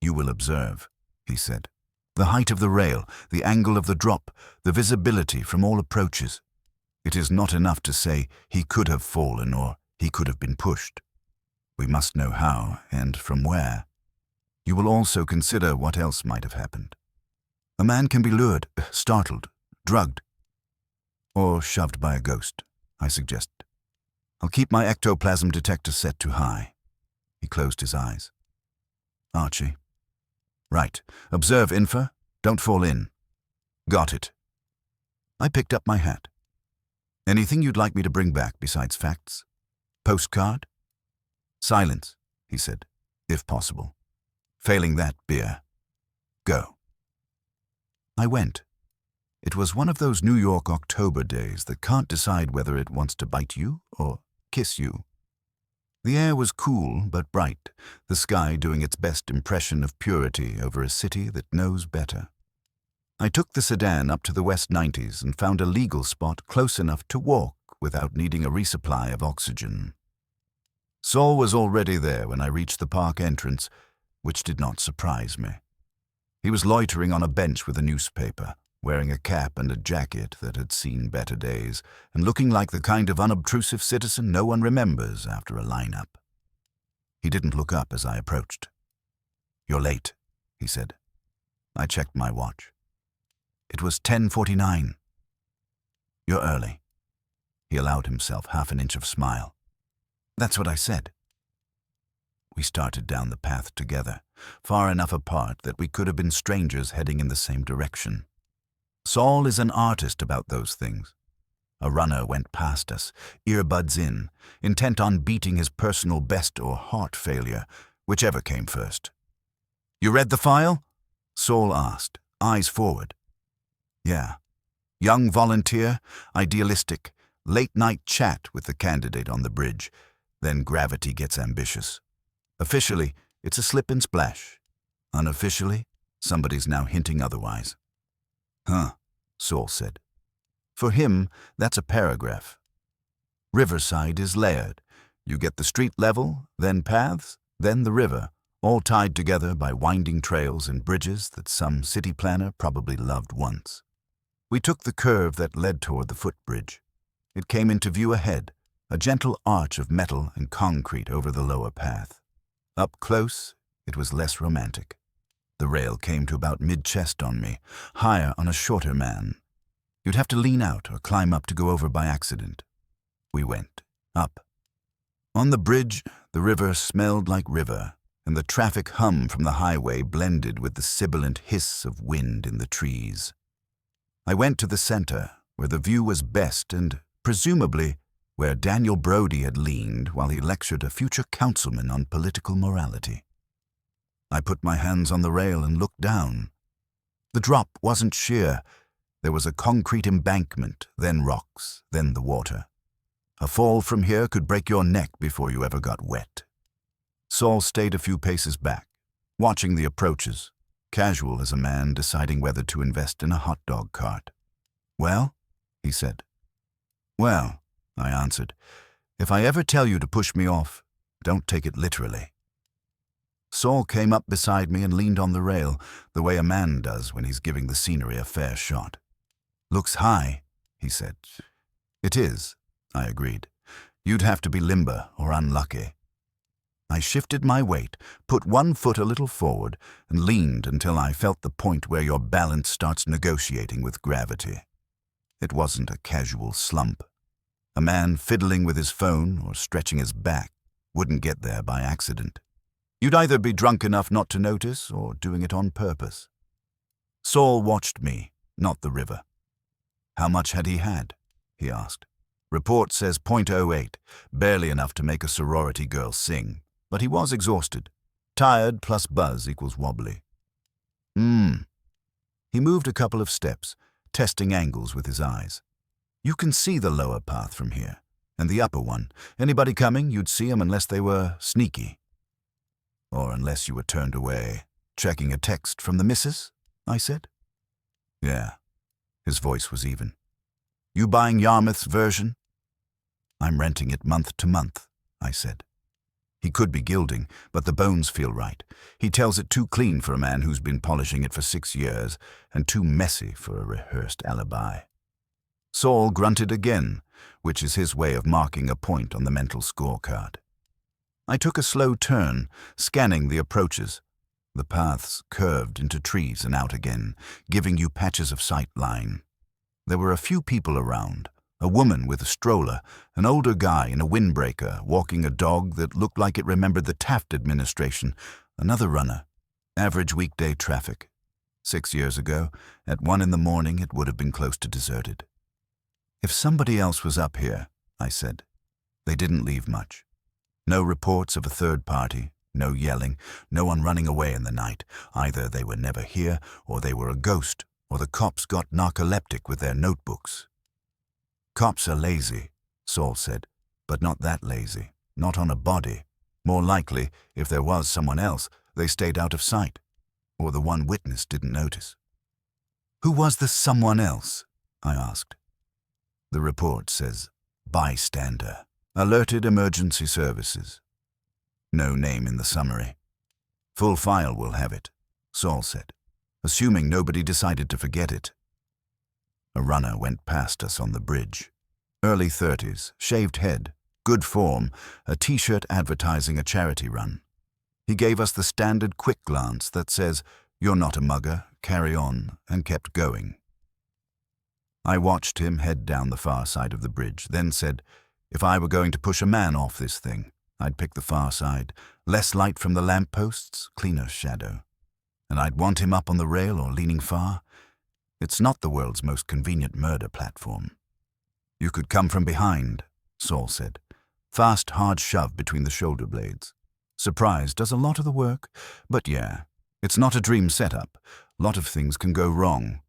"You will observe," he said. "The height of the rail, the angle of the drop, the visibility from all approaches. It is not enough to say he could have fallen or he could have been pushed. We must know how and from where. You will also consider what else might have happened. A man can be lured, startled, drugged, or shoved by a ghost," I suggested. "I'll keep my ectoplasm detector set to high." He closed his eyes. "Archie." "Right. Observe, Infer. Don't fall in." "Got it." I picked up my hat. "Anything you'd like me to bring back besides facts? Postcard?" "Silence," he said, "if possible. Failing that, beer. Go." I went. It was one of those New York October days that can't decide whether it wants to bite you or kiss you. The air was cool but bright, the sky doing its best impression of purity over a city that knows better. I took the sedan up to the West 90s and found a legal spot close enough to walk without needing a resupply of oxygen. Saul was already there when I reached the park entrance, which did not surprise me. He was loitering on a bench with a newspaper, wearing a cap and a jacket that had seen better days, and looking like the kind of unobtrusive citizen no one remembers after a lineup. He didn't look up as I approached. "You're late," he said. I checked my watch. It was 10:49. "You're early." He allowed himself half an inch of smile. "That's what I said." We started down the path together, far enough apart that we could have been strangers heading in the same direction. Saul is an artist about those things. A runner went past us, earbuds in, intent on beating his personal best or heart failure, whichever came first. "You read the file?" Saul asked, eyes forward. "Yeah. Young volunteer, idealistic, late-night chat with the candidate on the bridge. Then gravity gets ambitious. Officially, it's a slip and splash. Unofficially, somebody's now hinting otherwise." "Huh," Saul said. "For him, that's a paragraph. Riverside is layered. You get the street level, then paths, then the river, all tied together by winding trails and bridges that some city planner probably loved once." We took the curve that led toward the footbridge. It came into view ahead, a gentle arch of metal and concrete over the lower path. Up close, it was less romantic. The rail came to about mid-chest on me, higher on a shorter man. You'd have to lean out or climb up to go over by accident. We went, up. On the bridge, the river smelled like river, and the traffic hum from the highway blended with the sibilant hiss of wind in the trees. I went to the center, where the view was best and, presumably, where Daniel Brody had leaned while he lectured a future councilman on political morality. I put my hands on the rail and looked down. The drop wasn't sheer. There was a concrete embankment, then rocks, then the water. A fall from here could break your neck before you ever got wet. Saul stayed a few paces back, watching the approaches, casual as a man deciding whether to invest in a hot dog cart. "Well?" he said. "Well," I answered, "if I ever tell you to push me off, don't take it literally." Saul came up beside me and leaned on the rail, the way a man does when he's giving the scenery a fair shot. "Looks high," he said. "It is," I agreed. "You'd have to be limber or unlucky." I shifted my weight, put one foot a little forward, and leaned until I felt the point where your balance starts negotiating with gravity. It wasn't a casual slump. A man fiddling with his phone or stretching his back wouldn't get there by accident. You'd either be drunk enough not to notice or doing it on purpose. Saul watched me, not the river. How much had he had? He asked. Report says .08, barely enough to make a sorority girl sing, but he was exhausted. Tired plus buzz equals wobbly. He moved a couple of steps, testing angles with his eyes. You can see the lower path from here, and the upper one. Anybody coming, you'd see 'em unless they were sneaky. Or unless you were turned away. Checking a text from the missus? I said. Yeah. His voice was even. You buying Yarmouth's version? I'm renting it month to month, I said. He could be gilding, but the bones feel right. He tells it too clean for a man who's been polishing it for 6 years, and too messy for a rehearsed alibi. Saul grunted again, which is his way of marking a point on the mental scorecard. I took a slow turn, scanning the approaches. The paths curved into trees and out again, giving you patches of sight line. There were a few people around. A woman with a stroller, an older guy in a windbreaker walking a dog that looked like it remembered the Taft administration, another runner. Average weekday traffic. 6 years ago, at 1 in the morning, it would have been close to deserted. If somebody else was up here, I said. They didn't leave much. No reports of a third party, no yelling, no one running away in the night. Either they were never here, or they were a ghost, or the cops got narcoleptic with their notebooks. Cops are lazy, Saul said, but not that lazy, not on a body. More likely, if there was someone else, they stayed out of sight, or the one witness didn't notice. Who was the someone else? I asked. The report says, bystander, alerted emergency services. No name in the summary. Full file will have it, Saul said, assuming nobody decided to forget it. A runner went past us on the bridge. Early 30s, shaved head, good form, a t-shirt advertising a charity run. He gave us the standard quick glance that says, you're not a mugger, carry on, and kept going. I watched him head down the far side of the bridge, then said, if I were going to push a man off this thing, I'd pick the far side. Less light from the lampposts, cleaner shadow. And I'd want him up on the rail or leaning far. It's not the world's most convenient murder platform. You could come from behind, Saul said. Fast, hard shove between the shoulder blades. Surprise does a lot of the work, but yeah, it's not a dream setup. A lot of things can go wrong.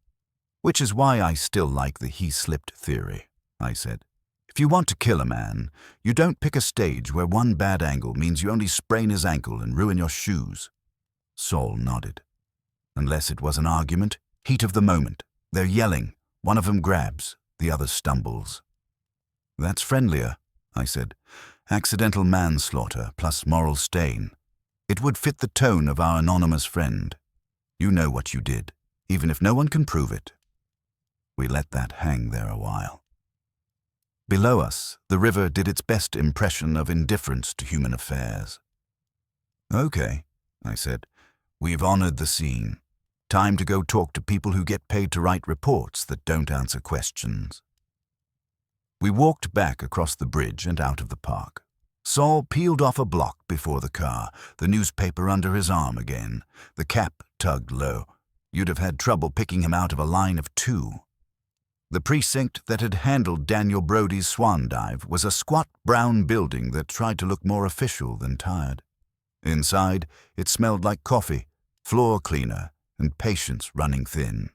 Which is why I still like the he slipped theory, I said. If you want to kill a man, you don't pick a stage where one bad angle means you only sprain his ankle and ruin your shoes. Saul nodded. Unless it was an argument, heat of the moment. They're yelling. One of them grabs, the other stumbles. That's friendlier, I said. Accidental manslaughter plus moral stain. It would fit the tone of our anonymous friend. You know what you did, even if no one can prove it. We let that hang there a while. Below us, the river did its best impression of indifference to human affairs. Okay, I said. We've honored the scene. Time to go talk to people who get paid to write reports that don't answer questions. We walked back across the bridge and out of the park. Saul peeled off a block before the car, the newspaper under his arm again. The cap tugged low. You'd have had trouble picking him out of a line of 2. The precinct that had handled Daniel Brody's swan dive was a squat brown building that tried to look more official than tired. Inside, it smelled like coffee, floor cleaner, and patience running thin.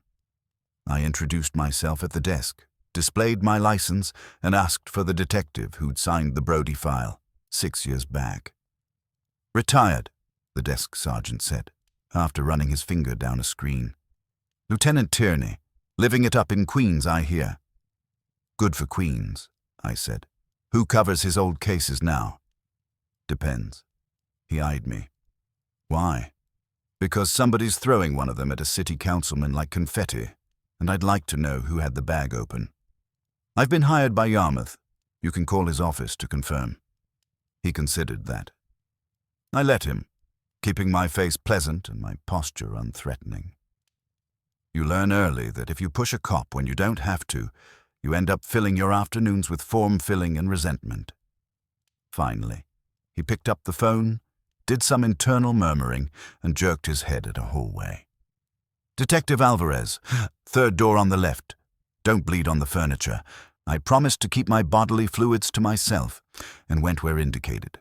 I introduced myself at the desk, displayed my license, and asked for the detective who'd signed the Brody file 6 years back. Retired, the desk sergeant said, after running his finger down a screen. Lieutenant Tierney, living it up in Queens, I hear. Good for Queens, I said. Who covers his old cases now? Depends. He eyed me. Why? Because somebody's throwing one of them at a city councilman like confetti, and I'd like to know who had the bag open. I've been hired by Yarmouth. You can call his office to confirm. He considered that. I let him, keeping my face pleasant and my posture unthreatening. You learn early that if you push a cop when you don't have to, you end up filling your afternoons with form-filling and resentment. Finally, he picked up the phone, did some internal murmuring, and jerked his head at a hallway. Detective Alvarez, third door on the left. Don't bleed on the furniture. I promised to keep my bodily fluids to myself, and went where indicated.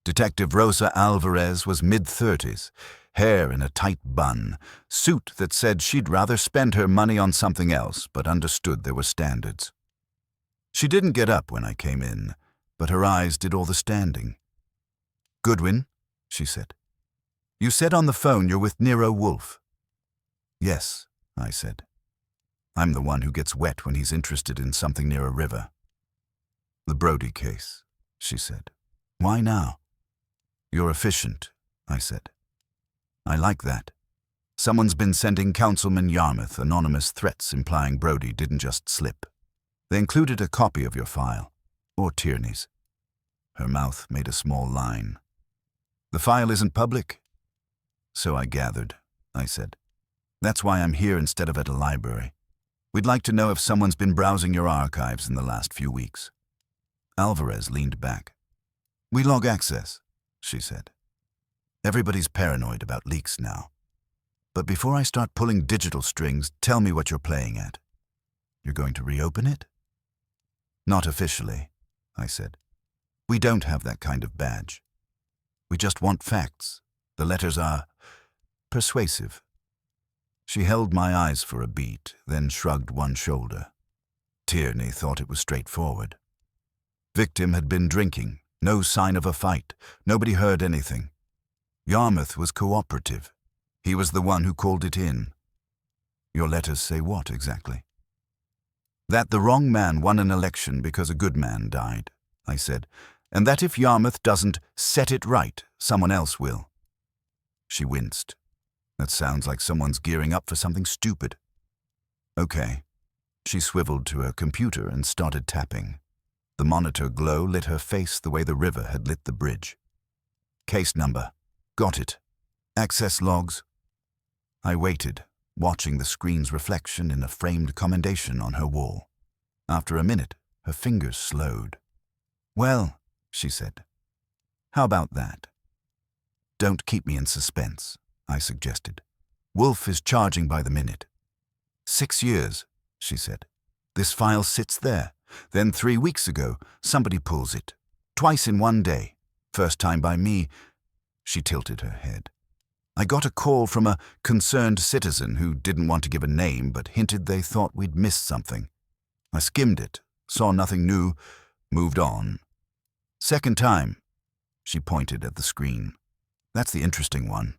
Detective Rosa Alvarez was mid-30s, hair in a tight bun, suit that said she'd rather spend her money on something else, but understood there were standards. She didn't get up when I came in, but her eyes did all the standing. "Goodwin," she said. "You said on the phone you're with Nero Wolfe." "Yes," I said. "I'm the one who gets wet when he's interested in something near a river." "The Brody case," she said. "Why now?" "You're efficient," I said. "I like that. Someone's been sending Councilman Yarmouth anonymous threats implying Brody didn't just slip. They included a copy of your file, or Tierney's." Her mouth made a small line. "The file isn't public?" "So I gathered," I said. "That's why I'm here instead of at a library. We'd like to know if someone's been browsing your archives in the last few weeks." Alvarez leaned back. "We log access," she said. "Everybody's paranoid about leaks now. But before I start pulling digital strings, tell me what you're playing at. You're going to reopen it?" "Not officially," I said. "We don't have that kind of badge. We just want facts. The letters are persuasive." She held my eyes for a beat, then shrugged one shoulder. Tierney thought it was straightforward. Victim had been drinking, no sign of a fight, nobody heard anything. Yarmouth was cooperative. He was the one who called it in. "Your letters say what exactly?" "That the wrong man won an election because a good man died," I said, "and that if Yarmouth doesn't set it right, someone else will." She winced. "That sounds like someone's gearing up for something stupid." "Okay." She swiveled to her computer and started tapping. The monitor glow lit her face the way the river had lit the bridge. "Case number. Got it. Access logs." I waited, watching the screen's reflection in a framed commendation on her wall. After a minute, her fingers slowed. "Well," she said, "how about that?" "Don't keep me in suspense," I suggested. "Wolfe is charging by the minute." 6 years, she said. "This file sits there. Then 3 weeks ago, somebody pulls it. Twice in one day. First time by me." She tilted her head. "I got a call from a concerned citizen who didn't want to give a name but hinted they thought we'd missed something. I skimmed it, saw nothing new, moved on. Second time," she pointed at the screen. "That's the interesting one."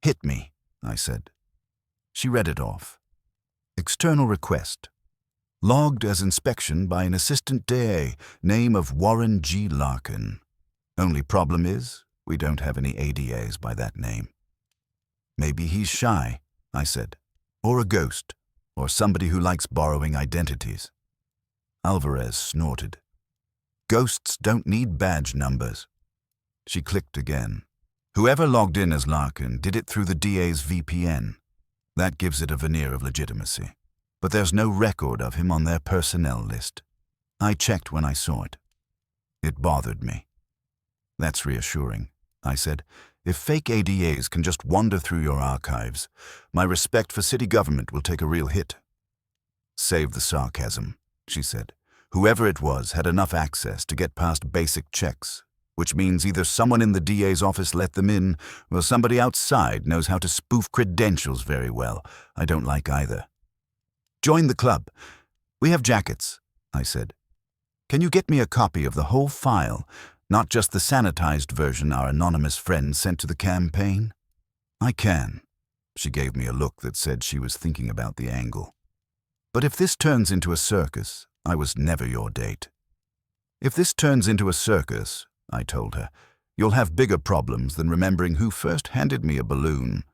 "Hit me," I said. She read it off. "External request. Logged as inspection by an assistant DA, name of Warren G. Larkin. Only problem is, we don't have any ADAs by that name." "Maybe he's shy," I said. "Or a ghost, or somebody who likes borrowing identities." Alvarez snorted. "Ghosts don't need badge numbers." She clicked again. "Whoever logged in as Larkin did it through the DA's VPN. That gives it a veneer of legitimacy. But there's no record of him on their personnel list. I checked when I saw it. It bothered me." "That's reassuring," I said. "If fake ADAs can just wander through your archives, my respect for city government will take a real hit." "Save the sarcasm," she said. "Whoever it was had enough access to get past basic checks, which means either someone in the DA's office let them in, or somebody outside knows how to spoof credentials very well. I don't like either." "Join the club. We have jackets," I said. "Can you get me a copy of the whole file, not just the sanitized version our anonymous friend sent to the campaign?" "I can." She gave me a look that said she was thinking about the angle. "But if this turns into a circus, I was never your date." "If this turns into a circus," I told her, "you'll have bigger problems than remembering who first handed me a balloon.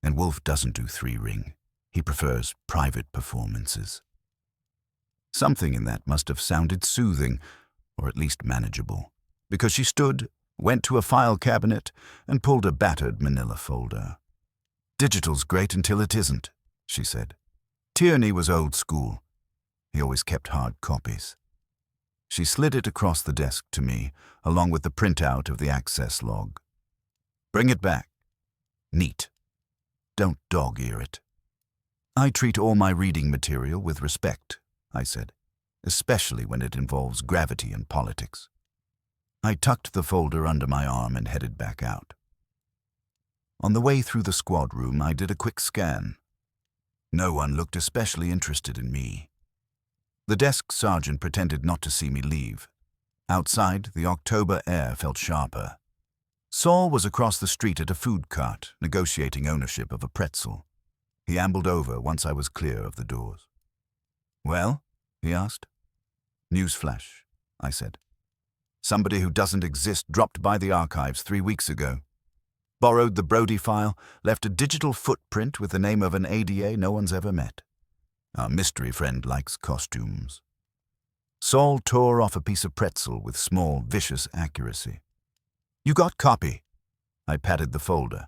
And Wolfe doesn't do 3-ring. He prefers private performances." Something in that must have sounded soothing, or at least manageable, because she stood, went to a file cabinet, and pulled a battered manila folder. "Digital's great until it isn't," she said. "Tierney was old school. He always kept hard copies." She slid it across the desk to me, along with the printout of the access log. "Bring it back." "Neat." Don't dog-ear it. I treat all my reading material with respect, I said, especially when it involves gravity and politics. I tucked the folder under my arm and headed back out. On the way through the squad room, I did a quick scan. No one looked especially interested in me. The desk sergeant pretended not to see me leave. Outside, the October air felt sharper. Saul was across the street at a food cart, negotiating ownership of a pretzel. He ambled over once I was clear of the doors. "Well?" he asked. "Newsflash," I said. "Somebody who doesn't exist dropped by the archives 3 weeks ago. Borrowed the Brody file, left a digital footprint with the name of an ADA no one's ever met. Our mystery friend likes costumes." Saul tore off a piece of pretzel with small, vicious accuracy. "You got copy?" I patted the folder.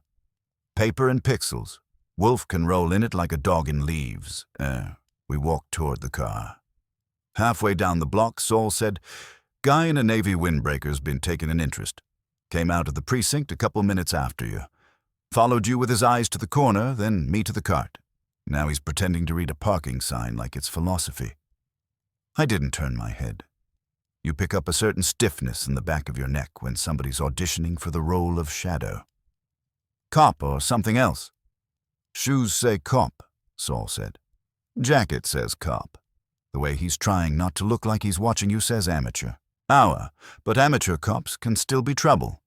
"Paper and pixels. Wolfe can roll in it like a dog in leaves." We walked toward the car. Halfway down the block, Saul said, "Guy in a Navy windbreaker's been taking an interest. Came out of the precinct a couple minutes after you. Followed you with his eyes to the corner, then me to the cart. Now he's pretending to read a parking sign like it's philosophy." I didn't turn my head. You pick up a certain stiffness in the back of your neck when somebody's auditioning for the role of shadow. "Cop or something else?" "Shoes say cop," Saul said. "Jacket says cop. The way he's trying not to look like he's watching you says amateur. But amateur cops can still be trouble."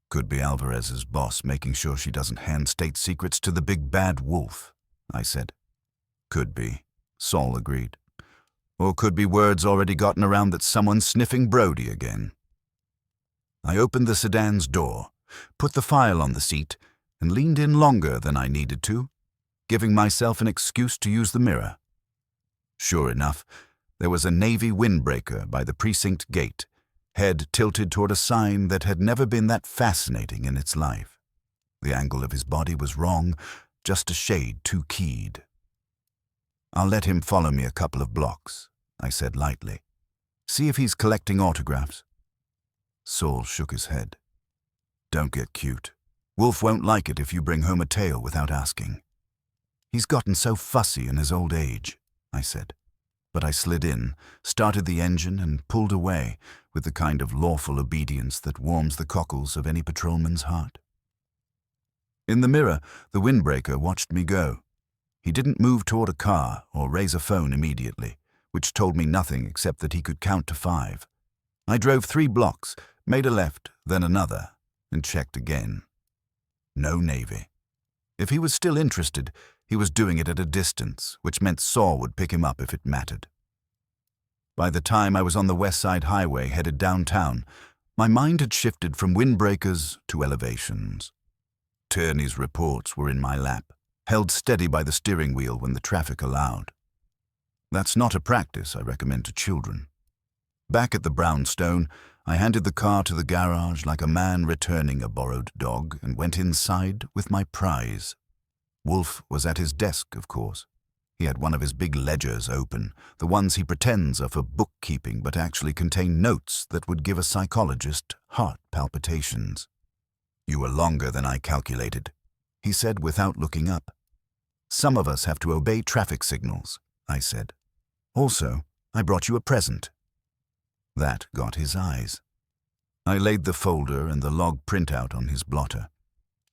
"Could be Alvarez's boss making sure she doesn't hand state secrets to the big bad Wolfe," I said. "Could be," Saul agreed. "Or could be word's already gotten around that someone's sniffing Brody again." I opened the sedan's door, put the file on the seat, and leaned in longer than I needed to, giving myself an excuse to use the mirror. Sure enough, there was a Navy windbreaker by the precinct gate, head tilted toward a sign that had never been that fascinating in its life. The angle of his body was wrong, just a shade too keyed. "I'll let him follow me a couple of blocks," I said lightly. "See if he's collecting autographs." Saul shook his head. "Don't get cute. Wolfe won't like it if you bring home a tale without asking." "He's gotten so fussy in his old age," I said. But I slid in, started the engine, and pulled away with the kind of lawful obedience that warms the cockles of any patrolman's heart. In the mirror, the windbreaker watched me go. He didn't move toward a car or raise a phone immediately, which told me nothing except that he could count to 5. I drove 3 blocks, made a left, then another, and checked again. No Navy. If he was still interested, he was doing it at a distance, which meant Saul would pick him up if it mattered. By the time I was on the West Side Highway headed downtown, my mind had shifted from windbreakers to elevations. Tierney's reports were in my lap, held steady by the steering wheel when the traffic allowed. That's not a practice I recommend to children. Back at the brownstone, I handed the car to the garage like a man returning a borrowed dog and went inside with my prize. Wolfe was at his desk, of course. He had one of his big ledgers open, the ones he pretends are for bookkeeping but actually contain notes that would give a psychologist heart palpitations. "You were longer than I calculated," he said without looking up. "Some of us have to obey traffic signals," I said. "Also, I brought you a present." That got his eyes. I laid the folder and the log printout on his blotter.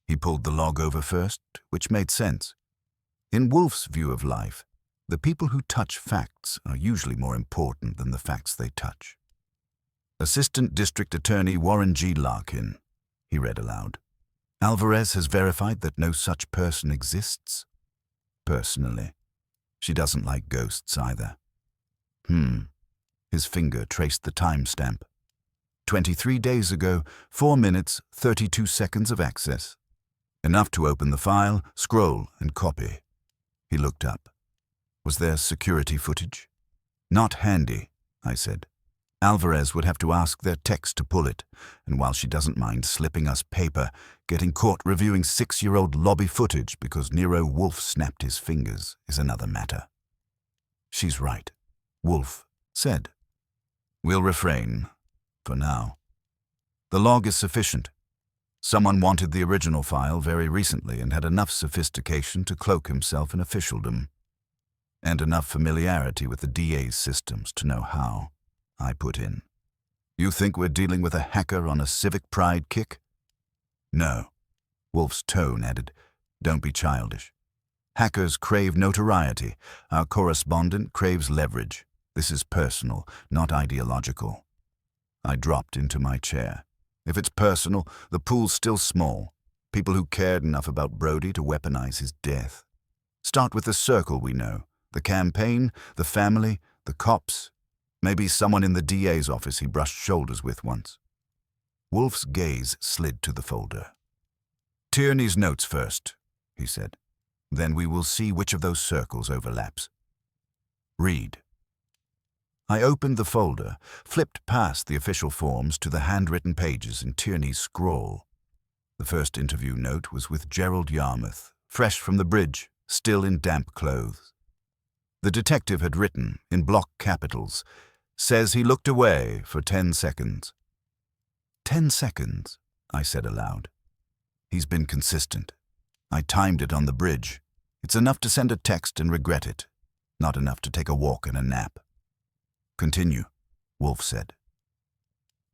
He pulled the log over first, which made sense. In Wolfe's view of life, the people who touch facts are usually more important than the facts they touch. "Assistant District Attorney Warren G. Larkin," he read aloud. "Alvarez has verified that no such person exists. Personally. She doesn't like ghosts either." His finger traced the timestamp. 23 days ago, 4 minutes, 32 seconds of access. Enough to open the file, scroll, and copy. He looked up. Was there security footage? "Not handy," I said. "Alvarez would have to ask their techs to pull it, and while she doesn't mind slipping us paper, getting caught reviewing 6-year-old lobby footage because Nero Wolfe snapped his fingers is another matter." "She's right," Wolfe said. "We'll refrain, for now. The log is sufficient." Someone wanted the original file very recently and had enough sophistication to cloak himself in officialdom, and enough familiarity with the DA's systems to know how, I put in. You think we're dealing with a hacker on a civic pride kick? No. Wolfe's tone added, don't be childish. Hackers crave notoriety. Our correspondent craves leverage. This is personal, not ideological. I dropped into my chair. If it's personal, the pool's still small. People who cared enough about Brody to weaponize his death. Start with the circle we know. The campaign, the family, the cops. Maybe someone in the DA's office he brushed shoulders with once. Wolfe's gaze slid to the folder. Tierney's notes first, he said. Then we will see which of those circles overlaps. Read. I opened the folder, flipped past the official forms to the handwritten pages in Tierney's scrawl. The first interview note was with Gerald Yarmouth, fresh from the bridge, still in damp clothes. The detective had written, in block capitals, says he looked away for 10 seconds. 10 seconds, I said aloud. He's been consistent. I timed it on the bridge. It's enough to send a text and regret it, not enough to take a walk and a nap. Continue, Wolfe said.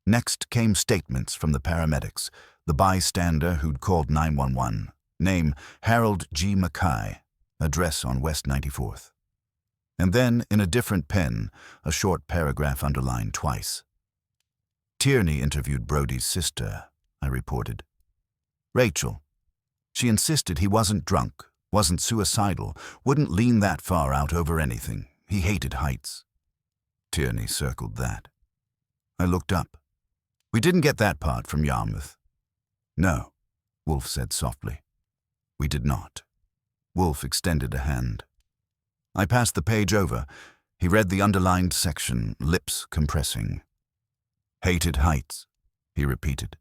Next came statements from the paramedics, the bystander who'd called 911, name Harold G. Mackay, address on West 94th. And then, in a different pen, a short paragraph underlined twice. Tierney interviewed Brody's sister, I reported. Rachel. She insisted he wasn't drunk, wasn't suicidal, wouldn't lean that far out over anything. He hated heights. Tierney circled that. I looked up. We didn't get that part from Yarmouth. No, Wolfe said softly. We did not. Wolfe extended a hand. I passed the page over. He read the underlined section, lips compressing. Hated heights, he repeated.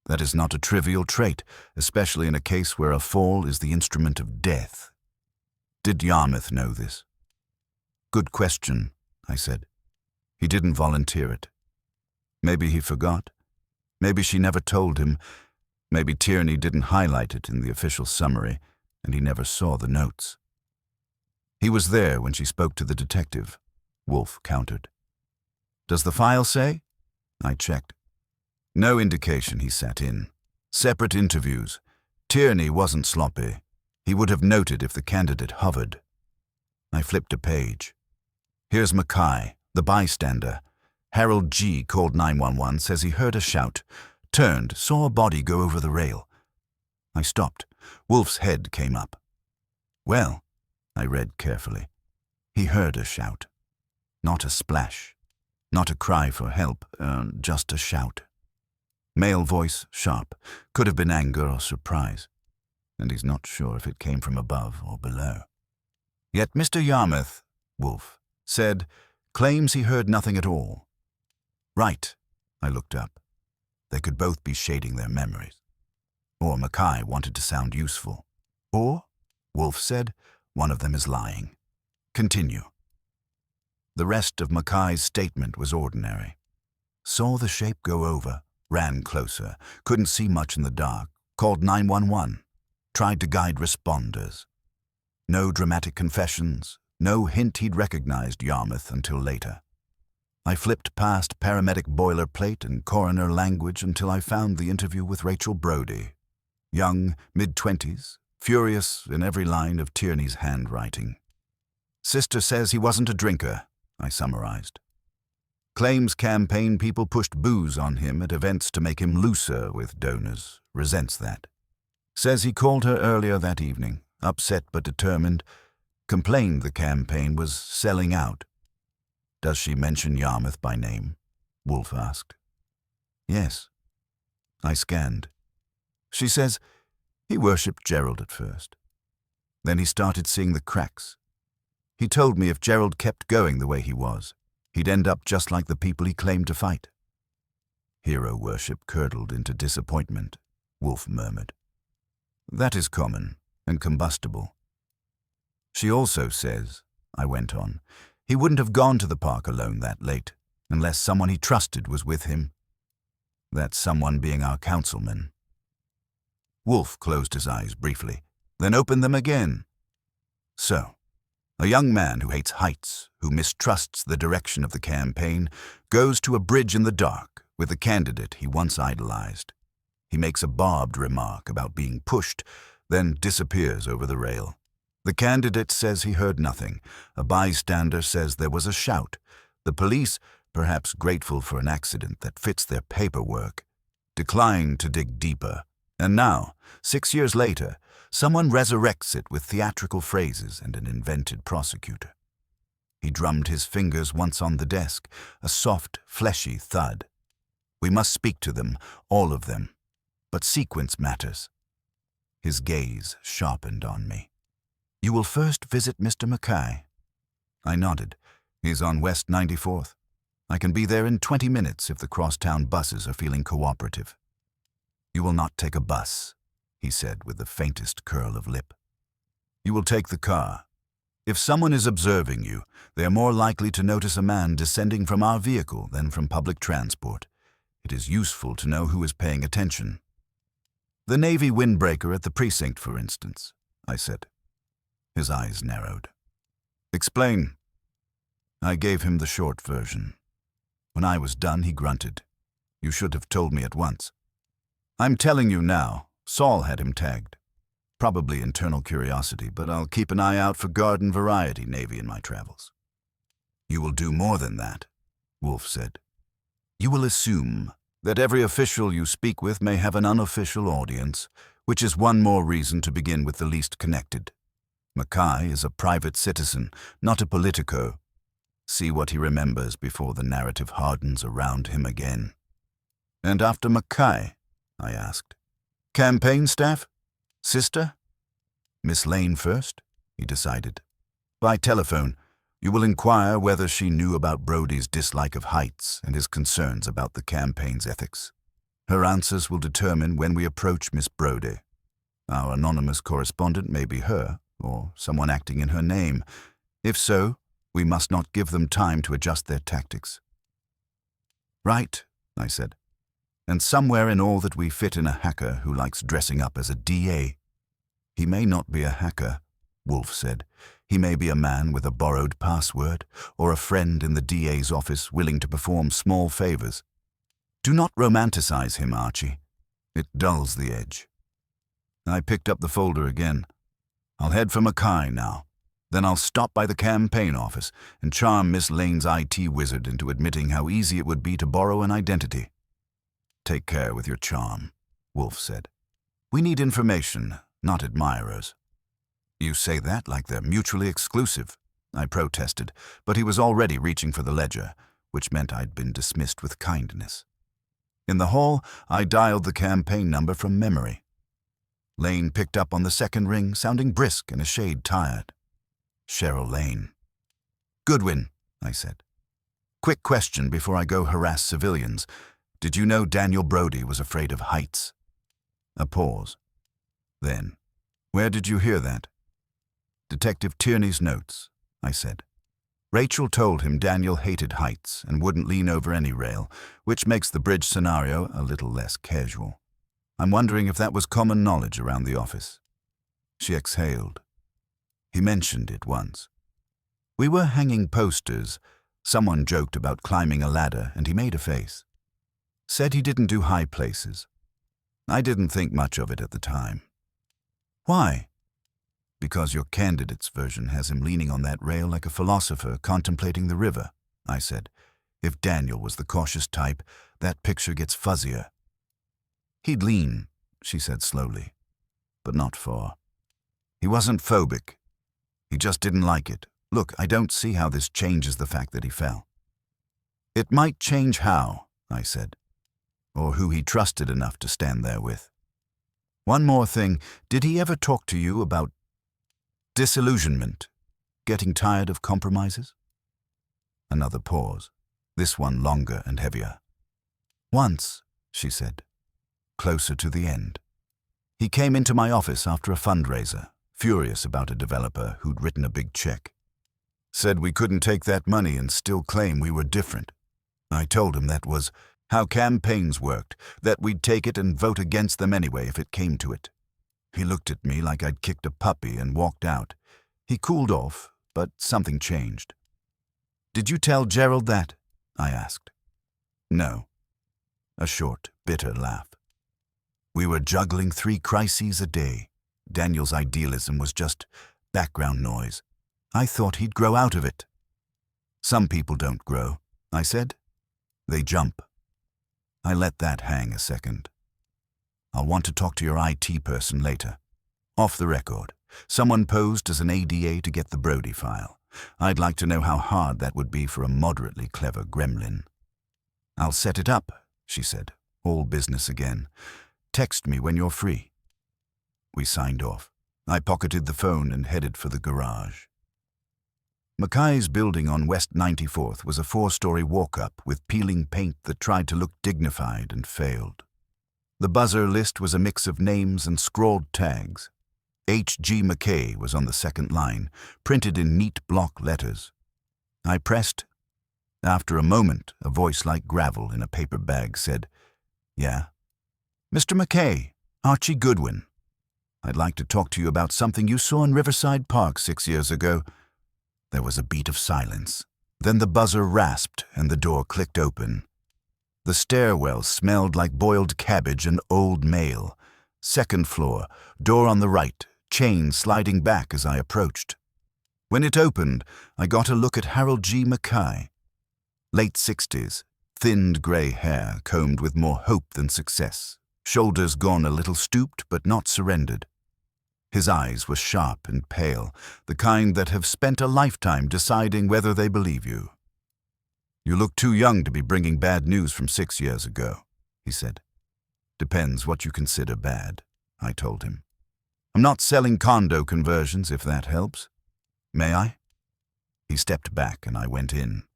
That is not a trivial trait, especially in a case where a fall is the instrument of death. Did Yarmouth know this? Good question, I said. He didn't volunteer it. Maybe he forgot. Maybe she never told him. Maybe Tierney didn't highlight it in the official summary, and he never saw the notes. He was there when she spoke to the detective, Wolfe countered. Does the file say? I checked. No indication he sat in. Separate interviews. Tierney wasn't sloppy. He would have noted if the candidate hovered. I flipped a page. Here's Mackay, the bystander. Harold G. called 911, says he heard a shout, turned, saw a body go over the rail. I stopped. Wolfe's head came up. Well, I read carefully. He heard a shout. Not a splash. Not a cry for help, just a shout. Male voice, sharp. Could have been anger or surprise. And he's not sure if it came from above or below. Yet Mr. Yarmouth, Wolfe, said, claims he heard nothing at all. Right, I looked up. They could both be shading their memories. Or Mackay wanted to sound useful. Or, Wolfe said, one of them is lying. Continue. The rest of Mackay's statement was ordinary. Saw the shape go over, ran closer, couldn't see much in the dark, called 911, tried to guide responders. No dramatic confessions, no hint he'd recognized Yarmouth until later. I flipped past paramedic boilerplate and coroner language until I found the interview with Rachel Brody. Young, mid-20s, furious in every line of Tierney's handwriting. Sister says he wasn't a drinker, I summarized. Claims campaign people pushed booze on him at events to make him looser with donors, resents that. Says he called her earlier that evening, upset but determined, complained the campaign was selling out. Does she mention Yarmouth by name? Wolfe asked. Yes. I scanned. She says he worshipped Gerald at first. Then he started seeing the cracks. He told me if Gerald kept going the way he was, he'd end up just like the people he claimed to fight. Hero worship curdled into disappointment, Wolfe murmured. That is common and combustible. She also says, I went on, he wouldn't have gone to the park alone that late, unless someone he trusted was with him. That someone being our councilman. Wolfe closed his eyes briefly, then opened them again. So, a young man who hates heights, who mistrusts the direction of the campaign, goes to a bridge in the dark with a candidate he once idolized. He makes a barbed remark about being pushed, then disappears over the rail. The candidate says he heard nothing. A bystander says there was a shout. The police, perhaps grateful for an accident that fits their paperwork, decline to dig deeper. And now, 6 years later, someone resurrects it with theatrical phrases and an invented prosecutor. He drummed his fingers once on the desk, a soft, fleshy thud. We must speak to them, all of them. But sequence matters. His gaze sharpened on me. You will first visit Mr. Mackay. I nodded. He's on West 94th. I can be there in 20 minutes if the crosstown buses are feeling cooperative. You will not take a bus, he said with the faintest curl of lip. You will take the car. If someone is observing you, they are more likely to notice a man descending from our vehicle than from public transport. It is useful to know who is paying attention. The Navy windbreaker at the precinct, for instance, I said. His eyes narrowed. Explain. I gave him the short version. When I was done, he grunted. You should have told me at once. I'm telling you now, Saul had him tagged. Probably internal curiosity, but I'll keep an eye out for garden variety Navy in my travels. You will do more than that, Wolfe said. You will assume that every official you speak with may have an unofficial audience, which is one more reason to begin with the least connected. Mackay is a private citizen, not a politico. See what he remembers before the narrative hardens around him again. And after Mackay, I asked. Campaign staff? Sister? Miss Lane first, he decided. By telephone, you will inquire whether she knew about Brodie's dislike of heights and his concerns about the campaign's ethics. Her answers will determine when we approach Miss Brodie. Our anonymous correspondent may be her, or someone acting in her name. If so, we must not give them time to adjust their tactics. Right, I said. And somewhere in all that we fit in a hacker who likes dressing up as a DA. He may not be a hacker, Wolfe said. He may be a man with a borrowed password, or a friend in the DA's office willing to perform small favors. Do not romanticize him, Archie. It dulls the edge. I picked up the folder again. I'll head for Mackay now. Then I'll stop by the campaign office and charm Miss Lane's IT wizard into admitting how easy it would be to borrow an identity. Take care with your charm, Wolfe said. We need information, not admirers. You say that like they're mutually exclusive, I protested, but he was already reaching for the ledger, which meant I'd been dismissed with kindness. In the hall, I dialed the campaign number from memory. Lane picked up on the second ring, sounding brisk and a shade tired. Cheryl Lane. Goodwin, I said. Quick question before I go harass civilians. Did you know Daniel Brodie was afraid of heights? A pause. Then, where did you hear that? Detective Tierney's notes, I said. Rachel told him Daniel hated heights and wouldn't lean over any rail, which makes the bridge scenario a little less casual. I'm wondering if that was common knowledge around the office. She exhaled. He mentioned it once. We were hanging posters. Someone joked about climbing a ladder, and he made a face. Said he didn't do high places. I didn't think much of it at the time. Why? Because your candidate's version has him leaning on that rail like a philosopher contemplating the river, I said. If Daniel was the cautious type, that picture gets fuzzier. He'd lean, she said slowly, but not far. He wasn't phobic. He just didn't like it. Look, I don't see how this changes the fact that he fell. It might change how, I said, or who he trusted enough to stand there with. One more thing, did he ever talk to you about disillusionment, getting tired of compromises? Another pause, this one longer and heavier. Once, she said, closer to the end. He came into my office after a fundraiser, furious about a developer who'd written a big check. Said we couldn't take that money and still claim we were different. I told him that was how campaigns worked, that we'd take it and vote against them anyway if it came to it. He looked at me like I'd kicked a puppy and walked out. He cooled off, but something changed. "Did you tell Gerald that?" I asked. "No." A short, bitter laugh. We were juggling 3 crises a day. Daniel's idealism was just background noise. I thought he'd grow out of it. "Some people don't grow," I said. "They jump." I let that hang a second. "I'll want to talk to your IT person later. Off the record. Someone posed as an ADA to get the Brody file. I'd like to know how hard that would be for a moderately clever gremlin." "I'll set it up," she said, all business again. "Text me when you're free." We signed off. I pocketed the phone and headed for the garage. Mackay's building on West 94th was a 4-story walk-up with peeling paint that tried to look dignified and failed. The buzzer list was a mix of names and scrawled tags. H.G. Mackay was on the second line, printed in neat block letters. I pressed. After a moment, a voice like gravel in a paper bag said, "Yeah?" "Mr. Mackay, Archie Goodwin. I'd like to talk to you about something you saw in Riverside Park 6 years ago." There was a beat of silence. Then the buzzer rasped and the door clicked open. The stairwell smelled like boiled cabbage and old mail. Second floor, door on the right, chain sliding back as I approached. When it opened, I got a look at Harold G. Mackay. Late 60s, thinned grey hair combed with more hope than success. Shoulders gone a little stooped but not surrendered. His eyes were sharp and pale, the kind that have spent a lifetime deciding whether they believe you. "You look too young to be bringing bad news from 6 years ago," he said. "Depends what you consider bad," I told him. "I'm not selling condo conversions, if that helps. May I?" He stepped back and I went in.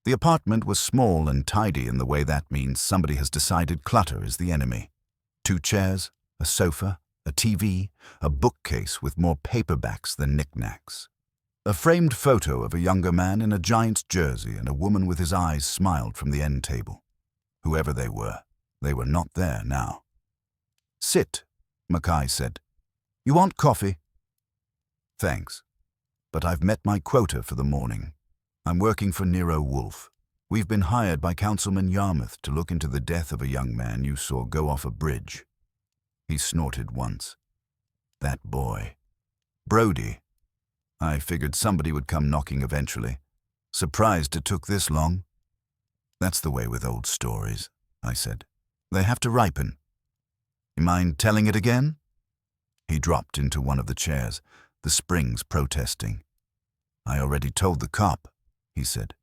The apartment was small and tidy in the way that means somebody has decided clutter is the enemy. 2 chairs, a sofa, a TV, a bookcase with more paperbacks than knickknacks. A framed photo of a younger man in a Giants jersey and a woman with his eyes smiled from the end table. Whoever they were not there now. "Sit," Mackay said. "You want coffee?" "Thanks, but I've met my quota for the morning. I'm working for Nero Wolfe. We've been hired by Councilman Yarmouth to look into the death of a young man you saw go off a bridge." He snorted once. "That boy. Brody. I figured somebody would come knocking eventually. Surprised it took this long." "That's the way with old stories," I said. "They have to ripen. You mind telling it again?" He dropped into one of the chairs, the springs protesting. "I already told the cop," he said.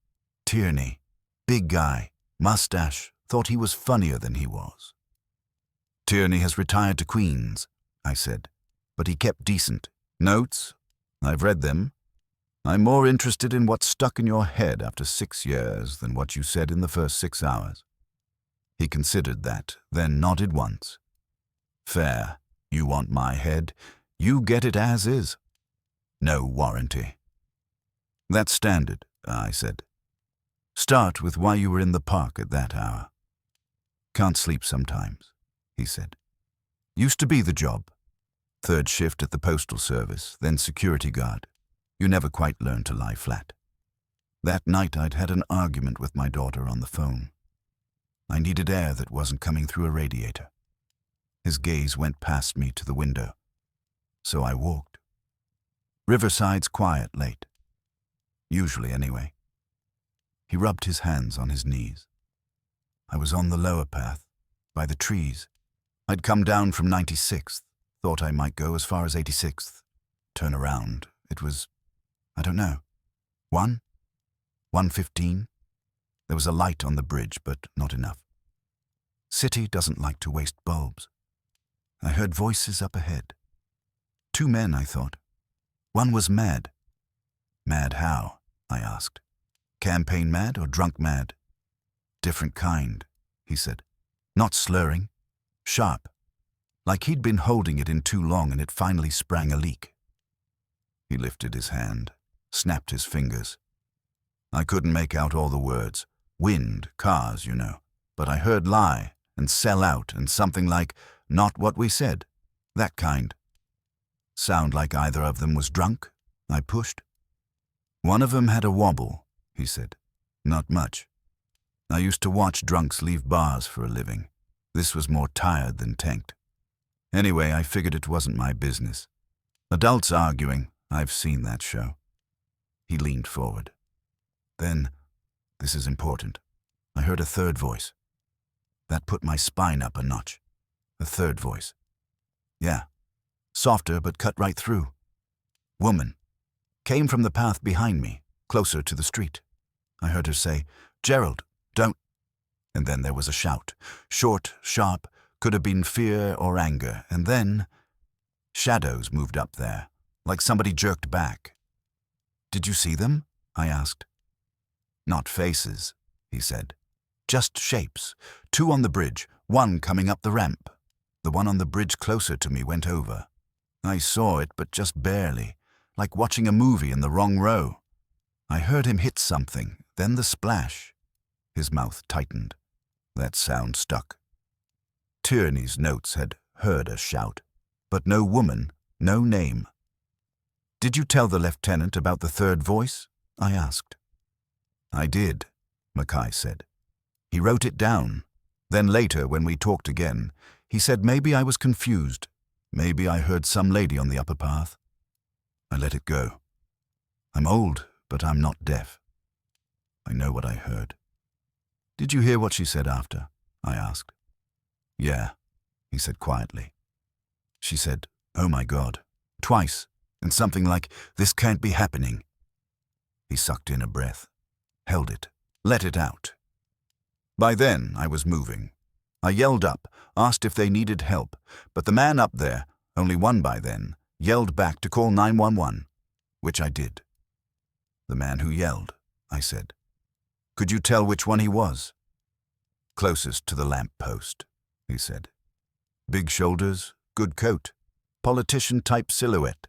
"Tierney. Big guy. Mustache. Thought he was funnier than he was." "Tierney has retired to Queens," I said. "But he kept decent. Notes? I've read them. I'm more interested in what stuck in your head after 6 years than what you said in the first 6 hours." He considered that, then nodded once. "Fair. You want my head? You get it as is. No warranty." "That's standard," I said. "Start with why you were in the park at that hour." "Can't sleep sometimes," he said. "Used to be the job. 3rd shift at the postal service, then security guard. You never quite learn to lie flat. That night I'd had an argument with my daughter on the phone. I needed air that wasn't coming through a radiator." His gaze went past me to the window. So I walked. Riverside's quiet late. Usually anyway. He rubbed his hands on his knees. I was on the lower path, by the trees. I'd come down from 96th, thought I might go as far as 86th. Turn around. It was, I don't know, 1:15. There was a light on the bridge, but not enough. City doesn't like to waste bulbs. I heard voices up ahead. 2 men, I thought. One was mad. "Mad how?" I asked. "Campaign mad or drunk mad?" "Different kind," he said. "Not slurring. Sharp. Like he'd been holding it in too long and it finally sprang a leak." He lifted his hand, snapped his fingers. I couldn't make out all the words. Wind, cars, you know. but I heard lie and sell out and something like, not what we said. That kind. Sound like either of them was drunk? I pushed. One of them had a wobble, he said. Not much. I used to watch drunks leave bars for a living. This was more tired than tanked. Anyway, I figured it wasn't my business. Adults arguing, I've seen that show. He leaned forward. Then, this is important, I heard a third voice. That put my spine up a notch. A third voice. Yeah, softer but cut right through. Woman. Came from the path behind me, closer to the street. I heard her say, "Gerald, don't." And then there was a shout. Short, sharp, could have been fear or anger. And then, shadows moved up there, like somebody jerked back. Did you see them? I asked. Not faces, he said. Just shapes. 2 on the bridge, 1 coming up the ramp. The one on the bridge closer to me went over. I saw it, but just barely, like watching a movie in the wrong row. I heard him hit something, then the splash. His mouth tightened. That sound stuck. Tierney's notes had heard a shout, but no woman, no name. Did you tell the lieutenant about the third voice? I asked. I did, Mackay said. He wrote it down. Then later, when we talked again, he said maybe I was confused. Maybe I heard some lady on the upper path. I let it go. I'm old, but I'm not deaf. I know what I heard. Did you hear what she said after? I asked. Yeah, he said quietly. She said, "Oh my God," twice, and something like, "This can't be happening." He sucked in a breath, held it, let it out. By then, I was moving. I yelled up, asked if they needed help, but the man up there, only one by then, yelled back to call 911, which I did. The man who yelled, I said. Could you tell which one he was? Closest to the lamp post, he said. Big shoulders, good coat, politician-type silhouette.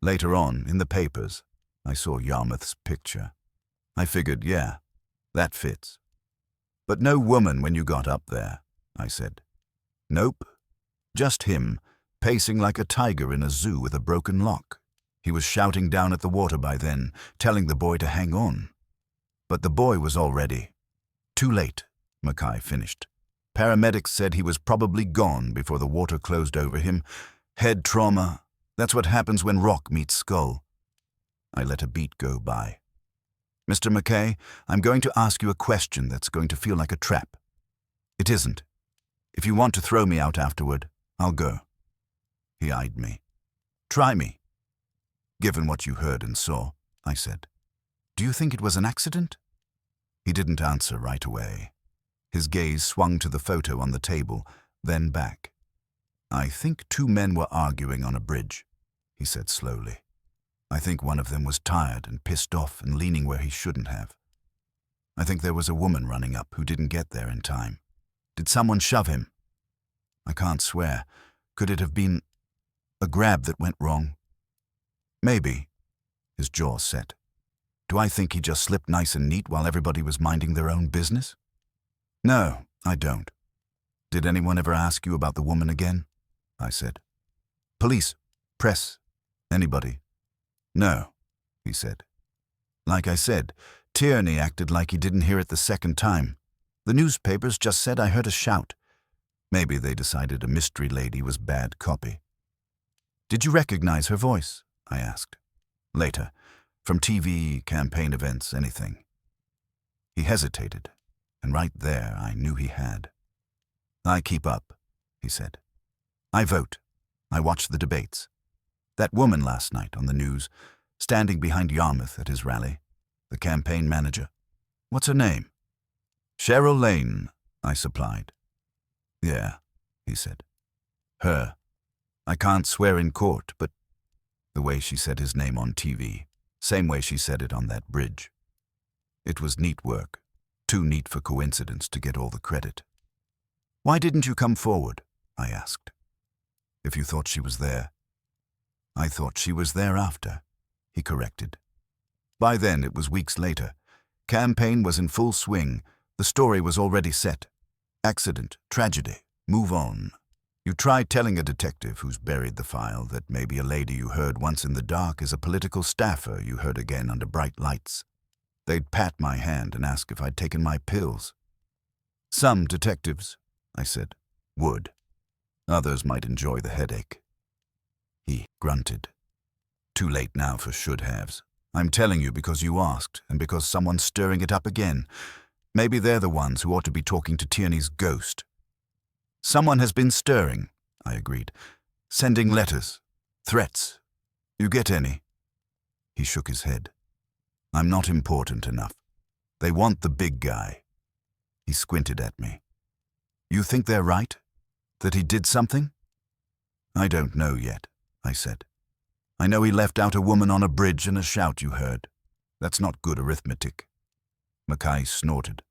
Later on, in the papers, I saw Yarmouth's picture. I figured, yeah, that fits. But no woman when you got up there, I said. Nope, just him, pacing like a tiger in a zoo with a broken lock. He was shouting down at the water by then, telling the boy to hang on. But the boy was already too late, Mackay finished. Paramedics said he was probably gone before the water closed over him. Head trauma, that's what happens when rock meets skull. I let a beat go by. Mr. Mackay, I'm going to ask you a question that's going to feel like a trap. It isn't. If you want to throw me out afterward, I'll go. He eyed me. Try me. Given what you heard and saw, I said. Do you think it was an accident? He didn't answer right away. His gaze swung to the photo on the table, then back. I think 2 men were arguing on a bridge, he said slowly. I think one of them was tired and pissed off and leaning where he shouldn't have. I think there was a woman running up who didn't get there in time. Did someone shove him? I can't swear. Could it have been a grab that went wrong? Maybe. His jaw set. Do I think he just slipped nice and neat while everybody was minding their own business? No, I don't. Did anyone ever ask you about the woman again? I said. Police, press, anybody? No, he said. Like I said, Tierney acted like he didn't hear it the second time. The newspapers just said I heard a shout. Maybe they decided a mystery lady was bad copy. Did you recognize her voice? I asked. Later, from TV, campaign events, anything. He hesitated, and right there I knew he had. I keep up, he said. I vote. I watch the debates. That woman last night on the news, standing behind Yarmouth at his rally, the campaign manager. What's her name? Cheryl Lane, I supplied. Yeah, he said. Her. I can't swear in court, but the way she said his name on TV, same way she said it on that bridge. It was neat work, too neat for coincidence to get all the credit. Why didn't you come forward? I asked. If you thought she was there. I thought she was there after, he corrected. By then it was weeks later. Campaign was in full swing. The story was already set. Accident, tragedy, move on. You try telling a detective who's buried the file that maybe a lady you heard once in the dark is a political staffer you heard again under bright lights. They'd pat my hand and ask if I'd taken my pills. Some detectives, I said, would. Others might enjoy the headache. He grunted. Too late now for should-haves. I'm telling you because you asked, and because someone's stirring it up again. Maybe they're the ones who ought to be talking to Tierney's ghost. Someone has been stirring, I agreed. Sending letters. Threats. You get any? He shook his head. I'm not important enough. They want the big guy. He squinted at me. You think they're right? That he did something? I don't know yet, I said. I know he left out a woman on a bridge and a shout you heard. That's not good arithmetic. Mackay snorted.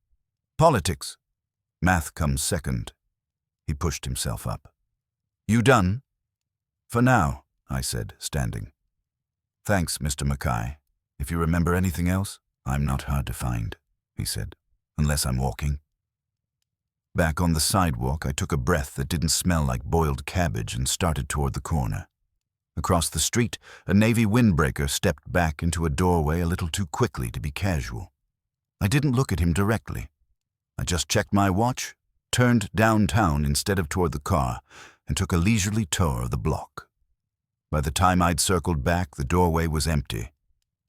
Politics. Math comes second. He pushed himself up. You done? For now, I said, standing. Thanks, Mr. Mackay. If you remember anything else, I'm not hard to find, he said, unless I'm walking. Back on the sidewalk, I took a breath that didn't smell like boiled cabbage and started toward the corner. Across the street, a Navy windbreaker stepped back into a doorway a little too quickly to be casual. I didn't look at him directly. I just checked my watch, turned downtown instead of toward the car, and took a leisurely tour of the block. By the time I'd circled back, the doorway was empty.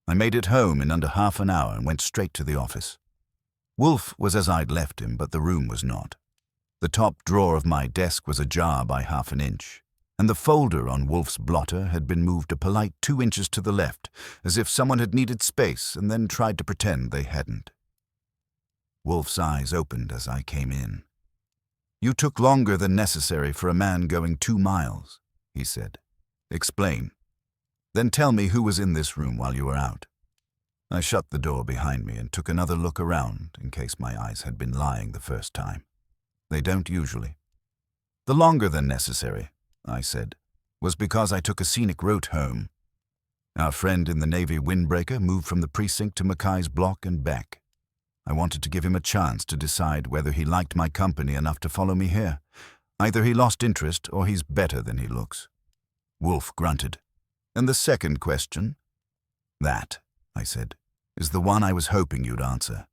I made it home in under half an hour and went straight to the office. Wolfe was as I'd left him, but the room was not. The top drawer of my desk was ajar by half an inch, and the folder on Wolfe's blotter had been moved a polite 2 inches to the left, as if someone had needed space and then tried to pretend they hadn't. Wolfe's eyes opened as I came in. You took longer than necessary for a man going 2 miles, he said. Explain. Then tell me who was in this room while you were out. I shut the door behind me and took another look around in case my eyes had been lying the first time. They don't usually. The longer than necessary, I said, was because I took a scenic route home. Our friend in the Navy windbreaker moved from the precinct to Mackay's block and back. I wanted to give him a chance to decide whether he liked my company enough to follow me here. Either he lost interest or he's better than he looks. Wolfe grunted. And the second question? That, I said, is the one I was hoping you'd answer.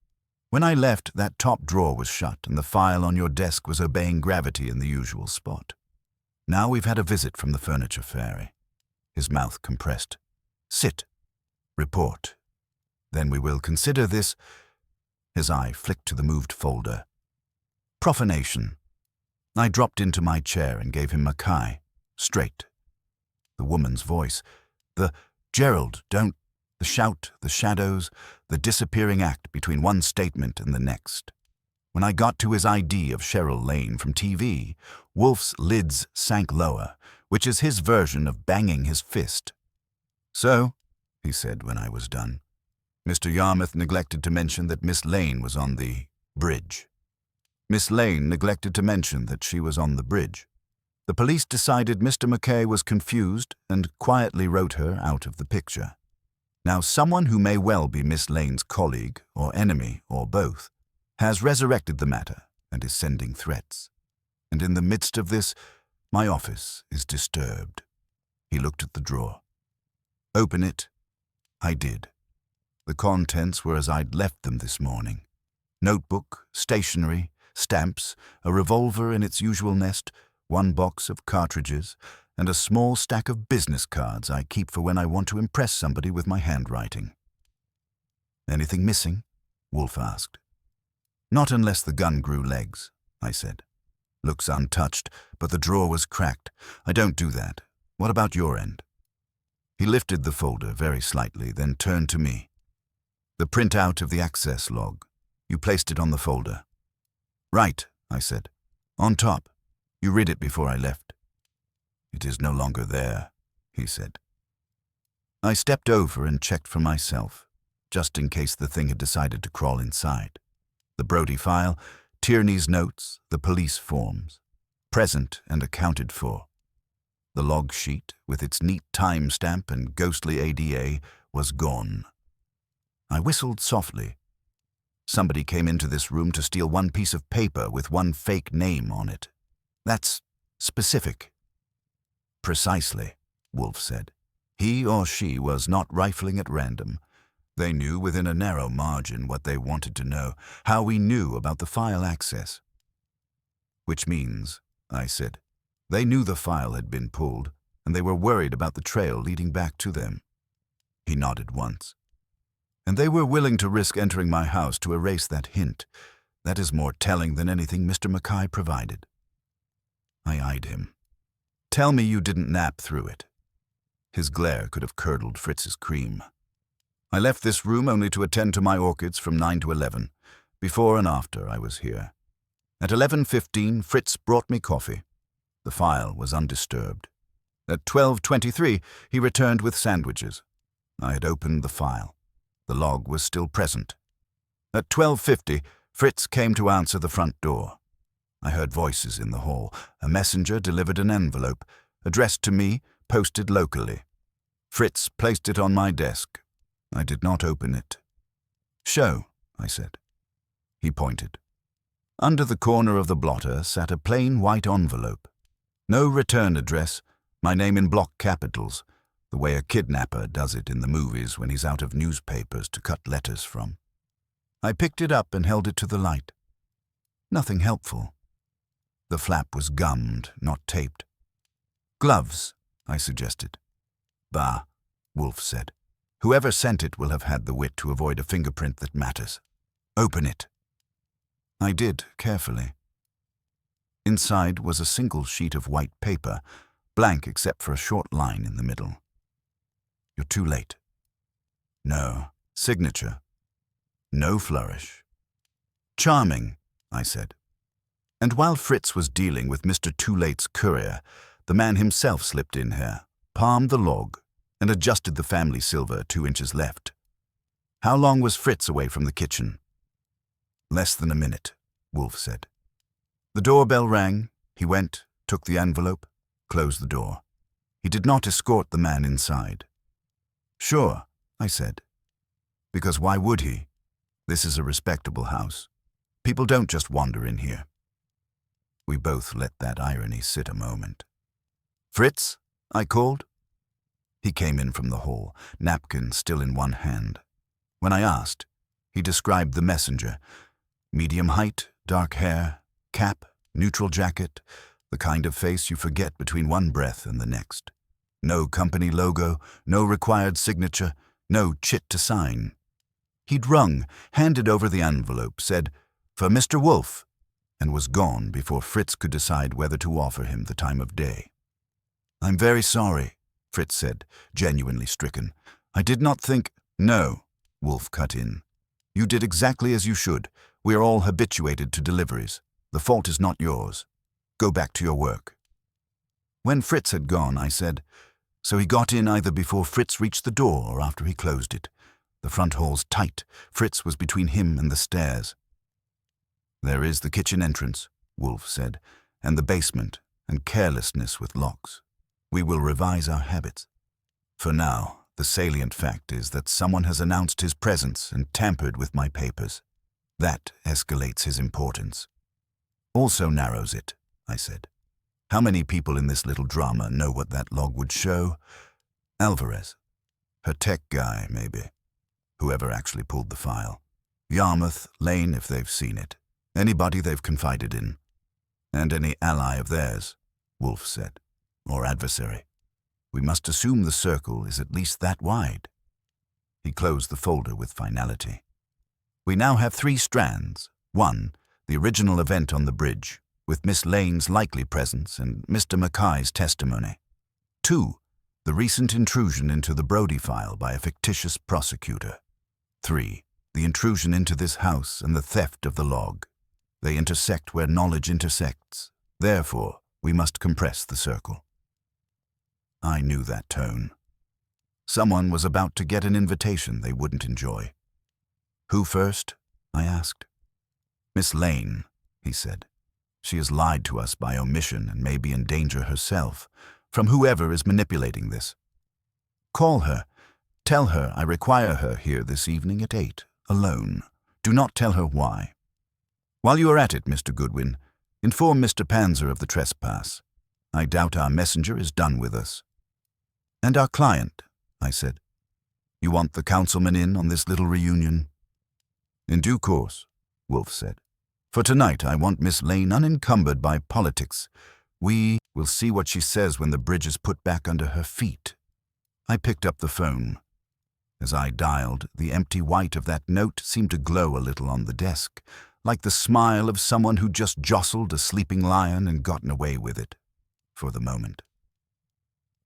When I left, that top drawer was shut and the file on your desk was obeying gravity in the usual spot. Now we've had a visit from the furniture fairy. His mouth compressed. Sit. Report. Then we will consider this. His eye flicked to the moved folder. Profanation. I dropped into my chair and gave him Mackay. Straight. The woman's voice. The Gerald, don't. The shout, the shadows, the disappearing act between one statement and the next. When I got to his ID of Cheryl Lane from TV, Wolfe's lids sank lower, which is his version of banging his fist. So, he said when I was done, Mr. Yarmouth neglected to mention that Miss Lane was on the bridge. Miss Lane neglected to mention that she was on the bridge. The police decided Mr. Mackay was confused and quietly wrote her out of the picture. Now someone who may well be Miss Lane's colleague or enemy or both has resurrected the matter and is sending threats. And in the midst of this, my office is disturbed. He looked at the drawer. Open it. I did. The contents were as I'd left them this morning. Notebook, stationery, stamps, a revolver in its usual nest, 1 box of cartridges, and a small stack of business cards I keep for when I want to impress somebody with my handwriting. Anything missing? Wolfe asked. Not unless the gun grew legs, I said. Looks untouched, but the drawer was cracked. I don't do that. What about your end? He lifted the folder very slightly, then turned to me. The printout of the access log. You placed it on the folder. Right, I said. On top. You read it before I left. It is no longer there, he said. I stepped over and checked for myself, just in case the thing had decided to crawl inside. The Brody file, Tierney's notes, the police forms. Present and accounted for. The log sheet, with its neat time stamp and ghostly ADA, was gone. I whistled softly. Somebody came into this room to steal one piece of paper with one fake name on it. That's specific. Precisely, Wolfe said. He or she was not rifling at random. They knew within a narrow margin what they wanted to know, how we knew about the file access. Which means, I said, they knew the file had been pulled, and they were worried about the trail leading back to them. He nodded once. And they were willing to risk entering my house to erase that hint. That is more telling than anything Mr. Mackay provided. I eyed him. Tell me you didn't nap through it. His glare could have curdled Fritz's cream. I left this room only to attend to my orchids from 9 to 11. Before and after I was here. At 11:15, Fritz brought me coffee. The file was undisturbed. At 12:23, he returned with sandwiches. I had opened the file. The log was still present. At 12:50, Fritz came to answer the front door. I heard voices in the hall. A messenger delivered an envelope, addressed to me, posted locally. Fritz placed it on my desk. I did not open it. Show, I said. He pointed. Under the corner of the blotter sat a plain white envelope. No return address, my name in block capitals, the way a kidnapper does it in the movies when he's out of newspapers to cut letters from. I picked it up and held it to the light. Nothing helpful. The flap was gummed, not taped. Gloves, I suggested. Bah, Wolfe said. Whoever sent it will have had the wit to avoid a fingerprint that matters. Open it. I did, carefully. Inside was a single sheet of white paper, blank except for a short line in the middle. You're too late. No. Signature. No flourish. Charming, I said. And while Fritz was dealing with Mr. Too Late's courier, the man himself slipped in here, palmed the log, and adjusted the family silver 2 inches left. How long was Fritz away from the kitchen? Less than a minute, Wolfe said. The doorbell rang. He went, took the envelope, closed the door. He did not escort the man inside. Sure, I said. Because why would he? This is a respectable house. People don't just wander in here. We both let that irony sit a moment. Fritz, I called. He came in from the hall, napkin still in one hand. When I asked, he described the messenger. Medium height, dark hair, cap, neutral jacket, the kind of face you forget between one breath and the next. No company logo, no required signature, no chit to sign. He'd rung, handed over the envelope, said, "For Mr. Wolfe," and was gone before Fritz could decide whether to offer him the time of day. I'm very sorry, Fritz said, genuinely stricken. I did not think— No, Wolfe cut in. You did exactly as you should. We are all habituated to deliveries. The fault is not yours. Go back to your work. When Fritz had gone, I said, So he got in either before Fritz reached the door or after he closed it. The front hall's tight. Fritz was between him and the stairs. There is the kitchen entrance, Wolfe said, and the basement, and carelessness with locks. We will revise our habits. For now, the salient fact is that someone has announced his presence and tampered with my papers. That escalates his importance. Also narrows it, I said. How many people in this little drama know what that log would show? Alvarez. Her tech guy, maybe. Whoever actually pulled the file. Yarmouth, Lane, if they've seen it. Anybody they've confided in. And any ally of theirs, Wolfe said. Or adversary. We must assume the circle is at least that wide. He closed the folder with finality. We now have 3 strands. 1, the original event on the bridge, with Miss Lane's likely presence and Mr. Mackay's testimony. 2, the recent intrusion into the Brody file by a fictitious prosecutor. 3, the intrusion into this house and the theft of the log. They intersect where knowledge intersects. Therefore, we must compress the circle. I knew that tone. Someone was about to get an invitation they wouldn't enjoy. Who first? I asked. Miss Lane, he said. She has lied to us by omission and may be in danger herself, from whoever is manipulating this. Call her. Tell her I require her here this evening at 8, alone. Do not tell her why. While you are at it, Mr. Goodwin, inform Mr. Panzer of the trespass. I doubt our messenger is done with us. And our client, I said. You want the councilman in on this little reunion? In due course, Wolfe said. For tonight I want Miss Lane unencumbered by politics. We will see what she says when the bridge is put back under her feet. I picked up the phone. As I dialed, the empty white of that note seemed to glow a little on the desk, like the smile of someone who just jostled a sleeping lion and gotten away with it, for the moment.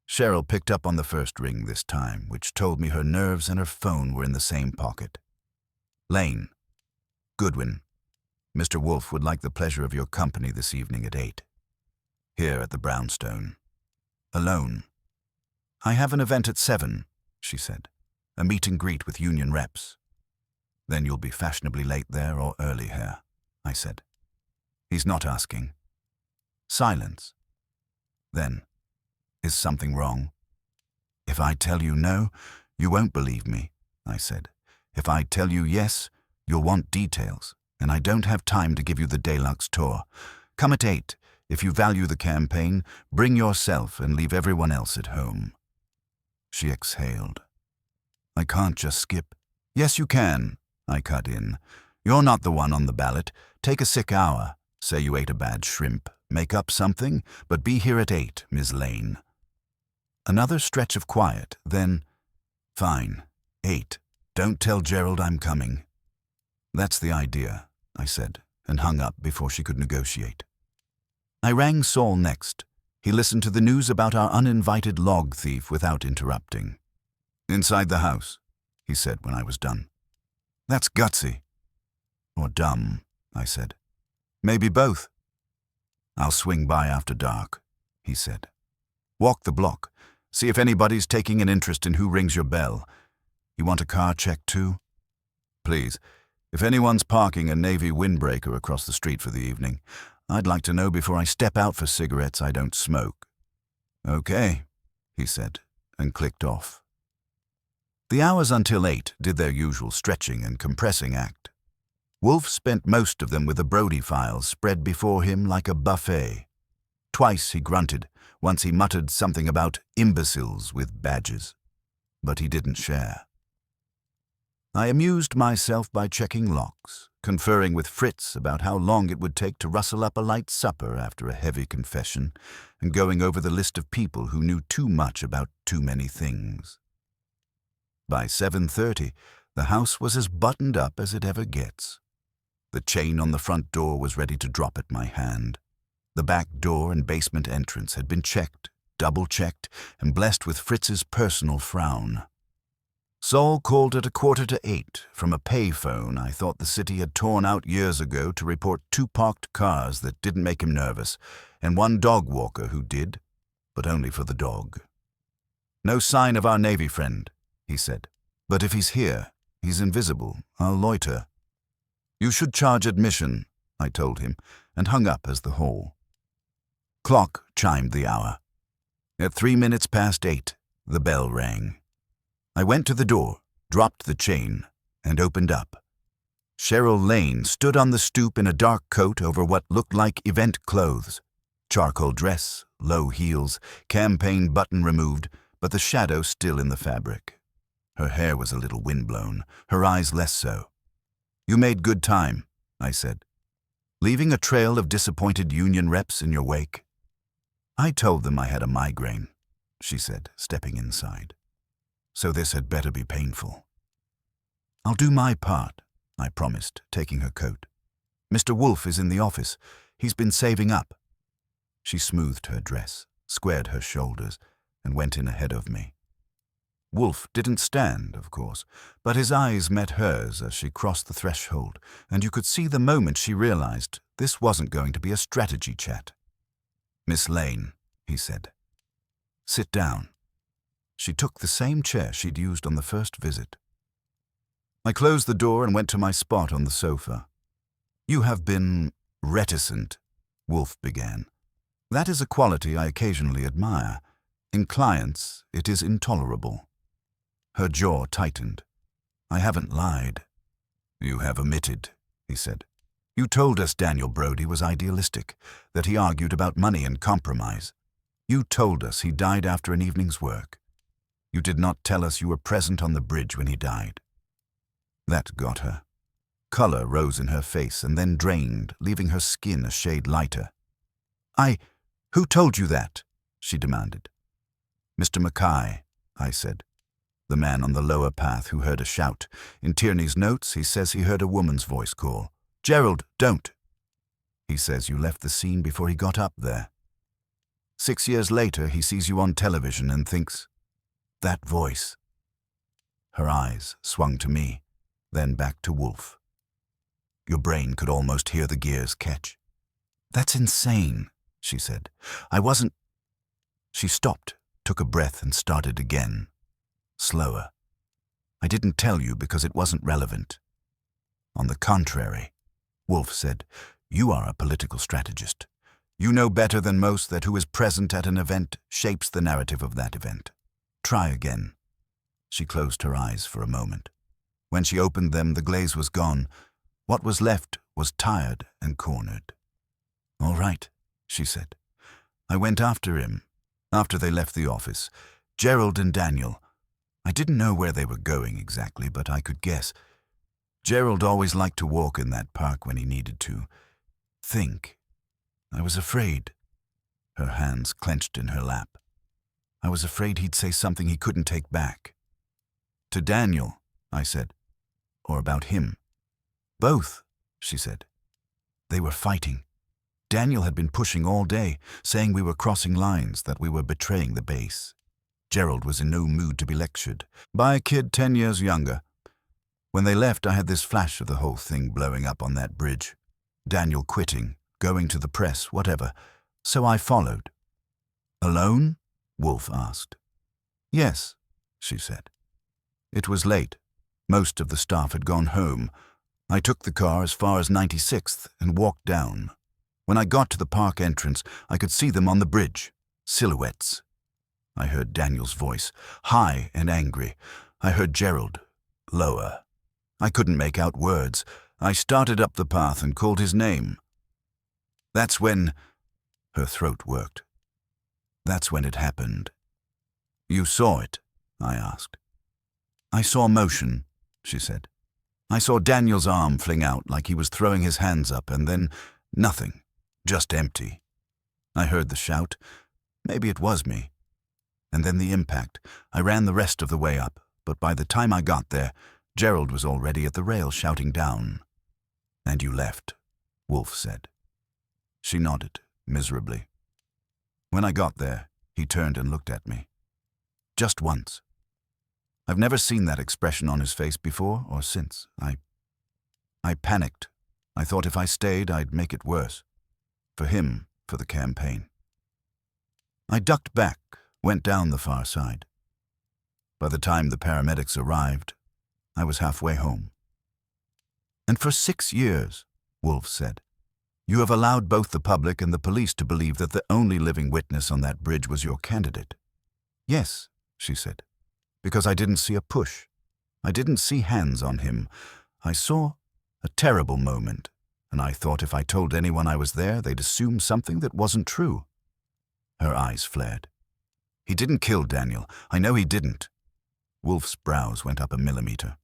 Cheryl picked up on the first ring this time, which told me her nerves and her phone were in the same pocket. Lane. Goodwin. Mr. Wolfe would like the pleasure of your company this evening at 8. Here at the Brownstone. Alone. I have an event at 7, she said. A meet and greet with union reps. Then you'll be fashionably late there or early here, I said. He's not asking. Silence. Then, is something wrong? If I tell you no, you won't believe me, I said. If I tell you yes, you'll want details, and I don't have time to give you the deluxe tour. Come at 8. If you value the campaign, bring yourself and leave everyone else at home. She exhaled. I can't just skip. Yes, you can, I cut in. You're not the one on the ballot. Take a sick hour. Say you ate a bad shrimp. Make up something, but be here at 8, Miss Lane. Another stretch of quiet, then, fine, 8. Don't tell Gerald I'm coming. That's the idea, I said, and hung up before she could negotiate. I rang Saul next. He listened to the news about our uninvited log thief without interrupting. Inside the house, he said when I was done. That's gutsy. Or dumb, I said. Maybe both. I'll swing by after dark, he said. Walk the block. See if anybody's taking an interest in who rings your bell. You want a car check too? Please, if anyone's parking a Navy windbreaker across the street for the evening, I'd like to know before I step out for cigarettes I don't smoke. Okay, he said, and clicked off. The hours until 8 did their usual stretching and compressing act. Wolfe spent most of them with the Brody files spread before him like a buffet. Twice he grunted, once he muttered something about imbeciles with badges. But he didn't share. I amused myself by checking locks, conferring with Fritz about how long it would take to rustle up a light supper after a heavy confession, and going over the list of people who knew too much about too many things. By 7:30, the house was as buttoned up as it ever gets. The chain on the front door was ready to drop at my hand. The back door and basement entrance had been checked, double-checked, and blessed with Fritz's personal frown. Saul called at 7:45 from a payphone I thought the city had torn out years ago to report 2 parked cars that didn't make him nervous, and 1 dog walker who did, but only for the dog. No sign of our Navy friend, he said. But if he's here, he's invisible. I'll loiter. You should charge admission, I told him, and hung up as the hall. Clock chimed the hour. At 8:03, the bell rang. I went to the door, dropped the chain, and opened up. Cheryl Lane stood on the stoop in a dark coat over what looked like event clothes. Charcoal dress, low heels, campaign button removed, but the shadow still in the fabric. Her hair was a little windblown, her eyes less so. You made good time, I said. Leaving a trail of disappointed union reps in your wake? I told them I had a migraine, she said, stepping inside. So this had better be painful. I'll do my part, I promised, taking her coat. Mr. Wolfe is in the office. He's been saving up. She smoothed her dress, squared her shoulders, and went in ahead of me. Wolfe didn't stand, of course, but his eyes met hers as she crossed the threshold, and you could see the moment she realized this wasn't going to be a strategy chat. Miss Lane, he said. Sit down. She took the same chair she'd used on the first visit. I closed the door and went to my spot on the sofa. You have been reticent, Wolfe began. That is a quality I occasionally admire. In clients, it is intolerable. Her jaw tightened. I haven't lied. You have omitted, he said. You told us Daniel Brodie was idealistic, that he argued about money and compromise. You told us he died after an evening's work. You did not tell us you were present on the bridge when he died. That got her. Color rose in her face and then drained, leaving her skin a shade lighter. Who told you that? She demanded. Mr. Mackay, I said. The man on the lower path who heard a shout. In Tierney's notes, he says he heard a woman's voice call. Gerald, don't. He says you left the scene before he got up there. 6 years later, he sees you on television and thinks, that voice. Her eyes swung to me, then back to Wolfe. Your brain could almost hear the gears catch. That's insane, she said. I wasn't. She stopped, took a breath and started again. Slower. I didn't tell you because it wasn't relevant. On the contrary, Wolfe said, you are a political strategist. You know better than most that who is present at an event shapes the narrative of that event. Try again. She closed her eyes for a moment. When she opened them, the glaze was gone. What was left was tired and cornered. All right, she said. I went after him, after they left the office. Gerald and Daniel. I didn't know where they were going exactly, but I could guess. Gerald always liked to walk in that park when he needed to. Think. I was afraid. Her hands clenched in her lap. I was afraid he'd say something he couldn't take back. To Daniel, I said. Or about him. Both, she said. They were fighting. Daniel had been pushing all day, saying we were crossing lines, that we were betraying the base. Gerald was in no mood to be lectured by a kid 10 years younger. When they left, I had this flash of the whole thing blowing up on that bridge. Daniel quitting, going to the press, whatever. So I followed. Alone? Wolfe asked. Yes, she said. It was late. Most of the staff had gone home. I took the car as far as 96th and walked down. When I got to the park entrance, I could see them on the bridge. Silhouettes. I heard Daniel's voice, high and angry. I heard Gerald, lower. I couldn't make out words. I started up the path and called his name. That's when... Her throat worked. That's when it happened. You saw it? I asked. I saw motion, she said. I saw Daniel's arm fling out like he was throwing his hands up, and then nothing, just empty. I heard the shout. Maybe it was me. And then the impact. I ran the rest of the way up, but by the time I got there, Gerald was already at the rail shouting down. And you left, Wolfe said. She nodded, miserably. When I got there, he turned and looked at me. Just once. I've never seen that expression on his face before or since. I panicked. I thought if I stayed, I'd make it worse. For him, for the campaign. I ducked back, went down the far side. By the time the paramedics arrived, I was halfway home. And for 6 years, Wolfe said, you have allowed both the public and the police to believe that the only living witness on that bridge was your candidate. Yes, she said, because I didn't see a push. I didn't see hands on him. I saw a terrible moment, and I thought if I told anyone I was there, they'd assume something that wasn't true. Her eyes flared. He didn't kill Daniel. I know he didn't. Wolfe's brows went up a millimeter.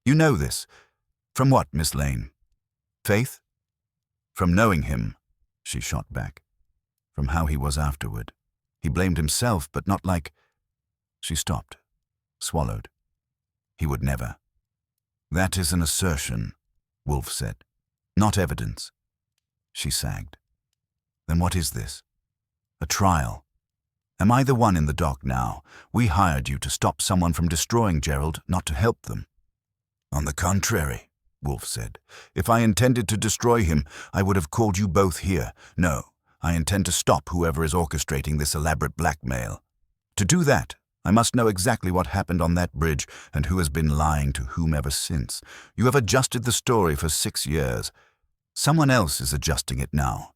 You know this. From what, Miss Lane? Faith? From knowing him, she shot back. From how he was afterward. He blamed himself, but not like... She stopped, swallowed. He would never. That is an assertion, Wolfe said. Not evidence. She sagged. Then what is this? A trial. Am I the one in the dock now? We hired you to stop someone from destroying Gerald, not to help them. On the contrary, Wolfe said. If I intended to destroy him, I would have called you both here. No, I intend to stop whoever is orchestrating this elaborate blackmail. To do that, I must know exactly what happened on that bridge and who has been lying to whom ever since. You have adjusted the story for 6 years. Someone else is adjusting it now.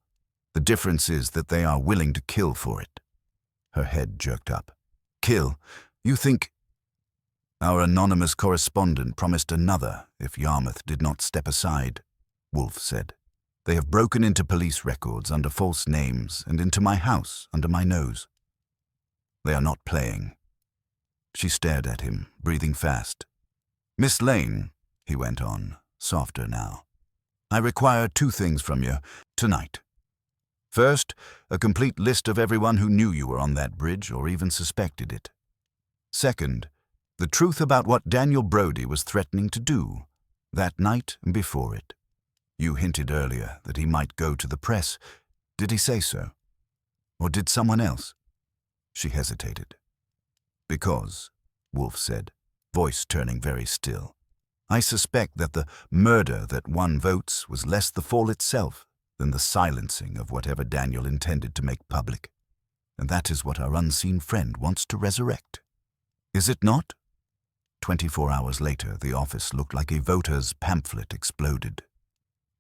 The difference is that they are willing to kill for it. Her head jerked up. Kill? You think... Our anonymous correspondent promised another if Yarmouth did not step aside, Wolfe said. They have broken into police records under false names and into my house under my nose. They are not playing. She stared at him, breathing fast. Miss Lane, he went on, softer now, I require 2 things from you tonight. First, a complete list of everyone who knew you were on that bridge or even suspected it. Second, the truth about what Daniel Brodie was threatening to do that night and before it. You hinted earlier that he might go to the press. Did he say so? Or did someone else? She hesitated. Because, Wolfe said, voice turning very still, I suspect that the murder that won votes was less the fall itself than the silencing of whatever Daniel intended to make public. And that is what our unseen friend wants to resurrect. Is it not? 24 hours later, the office looked like a voter's pamphlet exploded.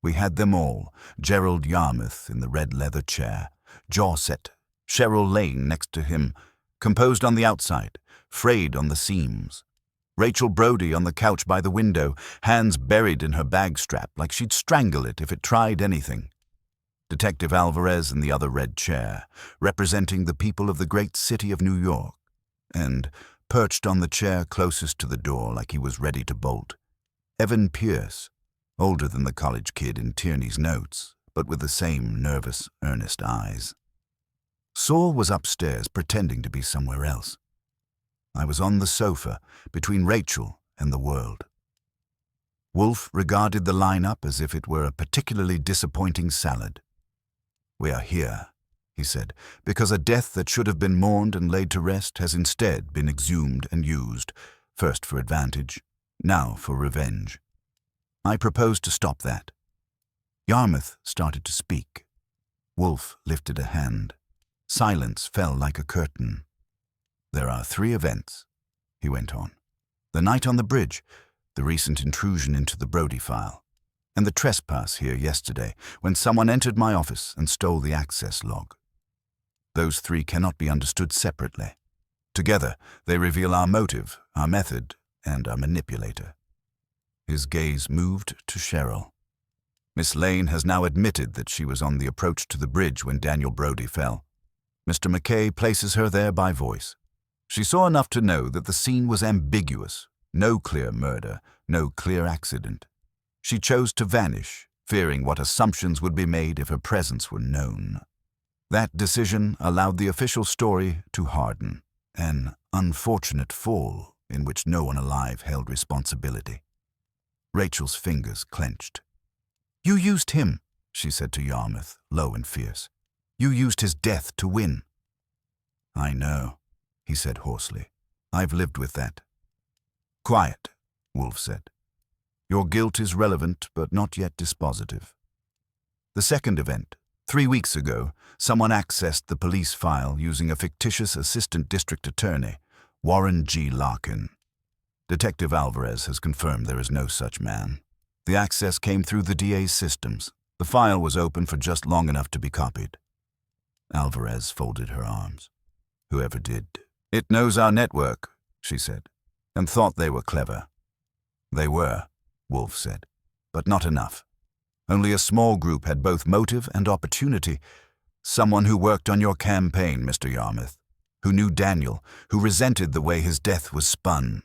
We had them all, Gerald Yarmouth in the red leather chair, jaw set, Cheryl Lane next to him, composed on the outside, frayed on the seams. Rachel Brodie on the couch by the window, hands buried in her bag strap like she'd strangle it if it tried anything. Detective Alvarez in the other red chair, representing the people of the great city of New York, and, perched on the chair closest to the door like he was ready to bolt, Evan Pierce, older than the college kid in Tierney's notes, but with the same nervous, earnest eyes. Saul was upstairs pretending to be somewhere else. I was on the sofa between Rachel and the world. Wolfe regarded the lineup as if it were a particularly disappointing salad. We are here, he said, because a death that should have been mourned and laid to rest has instead been exhumed and used, first for advantage, now for revenge. I propose to stop that. Yarmouth started to speak. Wolfe lifted a hand. Silence fell like a curtain. There are 3 events, he went on. The night on the bridge, the recent intrusion into the Brodie file, and the trespass here yesterday when someone entered my office and stole the access log. Those 3 cannot be understood separately. Together, they reveal our motive, our method, and our manipulator. His gaze moved to Cheryl. Miss Lane has now admitted that she was on the approach to the bridge when Daniel Brodie fell. Mr. McKay places her there by voice. She saw enough to know that the scene was ambiguous, no clear murder, no clear accident. She chose to vanish, fearing what assumptions would be made if her presence were known. That decision allowed the official story to harden, an unfortunate fall in which no one alive held responsibility. Rachel's fingers clenched. You used him, she said to Yarmouth, low and fierce. You used his death to win. I know, he said hoarsely. I've lived with that. Quiet, Wolfe said. Your guilt is relevant, but not yet dispositive. The second event. 3 weeks ago, someone accessed the police file using a fictitious assistant district attorney, Warren G. Larkin. Detective Alvarez has confirmed there is no such man. The access came through the DA's systems. The file was open for just long enough to be copied. Alvarez folded her arms. Whoever did. It knows our network, she said, and thought they were clever. They were, Wolfe said, but not enough. Only a small group had both motive and opportunity. Someone who worked on your campaign, Mr. Yarmouth, who knew Daniel, who resented the way his death was spun.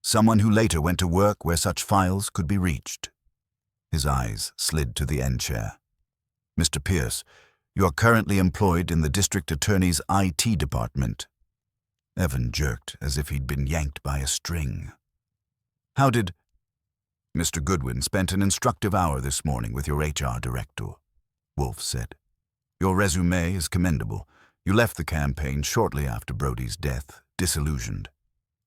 Someone who later went to work where such files could be reached. His eyes slid to the end chair. Mr. Pierce, you are currently employed in the district attorney's IT department. Evan jerked as if he'd been yanked by a string. How did... Mr. Goodwin spent an instructive hour this morning with your HR director, Wolfe said. Your resume is commendable. You left the campaign shortly after Brodie's death, disillusioned.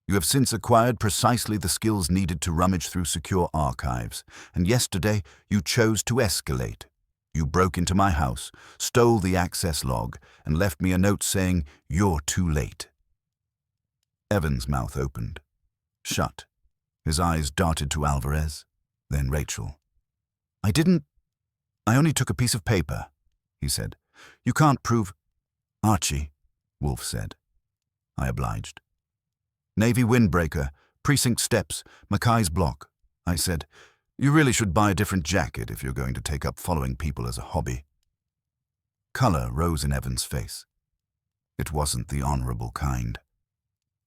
You have since acquired precisely the skills needed to rummage through secure archives, and yesterday you chose to escalate. You broke into my house, stole the access log, and left me a note saying, "You're too late." Evan's mouth opened. Shut. His eyes darted to Alvarez, then Rachel. I only took a piece of paper, he said. You can't prove... Archie, Wolfe said. I obliged. Navy windbreaker, Precinct steps, Mackay's block. I said, "You really should buy a different jacket if you're going to take up following people as a hobby." Color rose in Evan's face. It wasn't the honorable kind.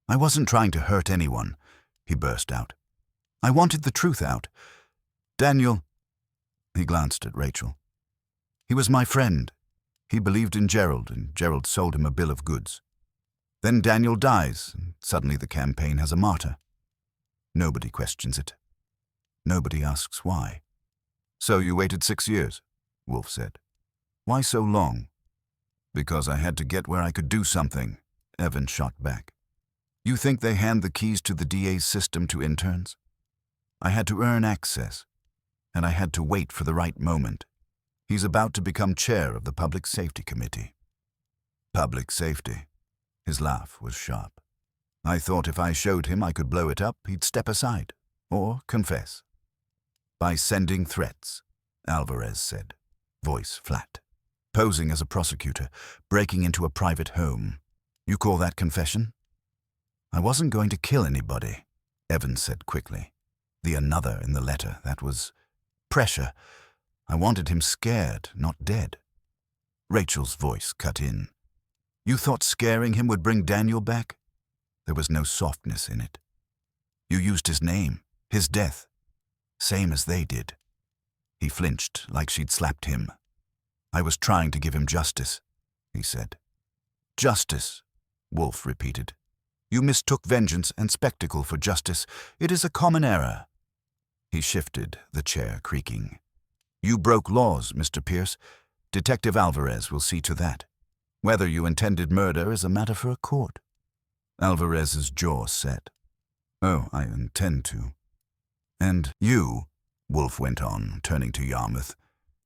"I wasn't trying to hurt anyone," he burst out. "I wanted the truth out. Daniel," he glanced at Rachel, "he was my friend. He believed in Gerald, and Gerald sold him a bill of goods. Then Daniel dies, and suddenly the campaign has a martyr. Nobody questions it. Nobody asks why." "So you waited 6 years," Wolfe said. "Why so long?" "Because I had to get where I could do something," Evan shot back. "You think they hand the keys to the DA's system to interns? I had to earn access, and I had to wait for the right moment. He's about to become chair of the Public Safety Committee." "Public safety?" His laugh was sharp. "I thought if I showed him I could blow it up, he'd step aside, or confess." "By sending threats," Alvarez said, voice flat. "Posing as a prosecutor, breaking into a private home. You call that confession?" "I wasn't going to kill anybody," Evan said quickly. The another in the letter, that was pressure. I wanted him scared, not dead. Rachel's voice cut in. "You thought scaring him would bring Daniel back?" There was no softness in it. "You used his name, his death, same as they did." He flinched like she'd slapped him. "I was trying to give him justice," he said. "Justice," Wolfe repeated. "You mistook vengeance and spectacle for justice. It is a common error." He shifted, the chair creaking. "You broke laws, Mr. Pierce. Detective Alvarez will see to that. Whether you intended murder is a matter for a court." Alvarez's jaw set. "Oh, I intend to." "And you," Wolfe went on, turning to Yarmouth,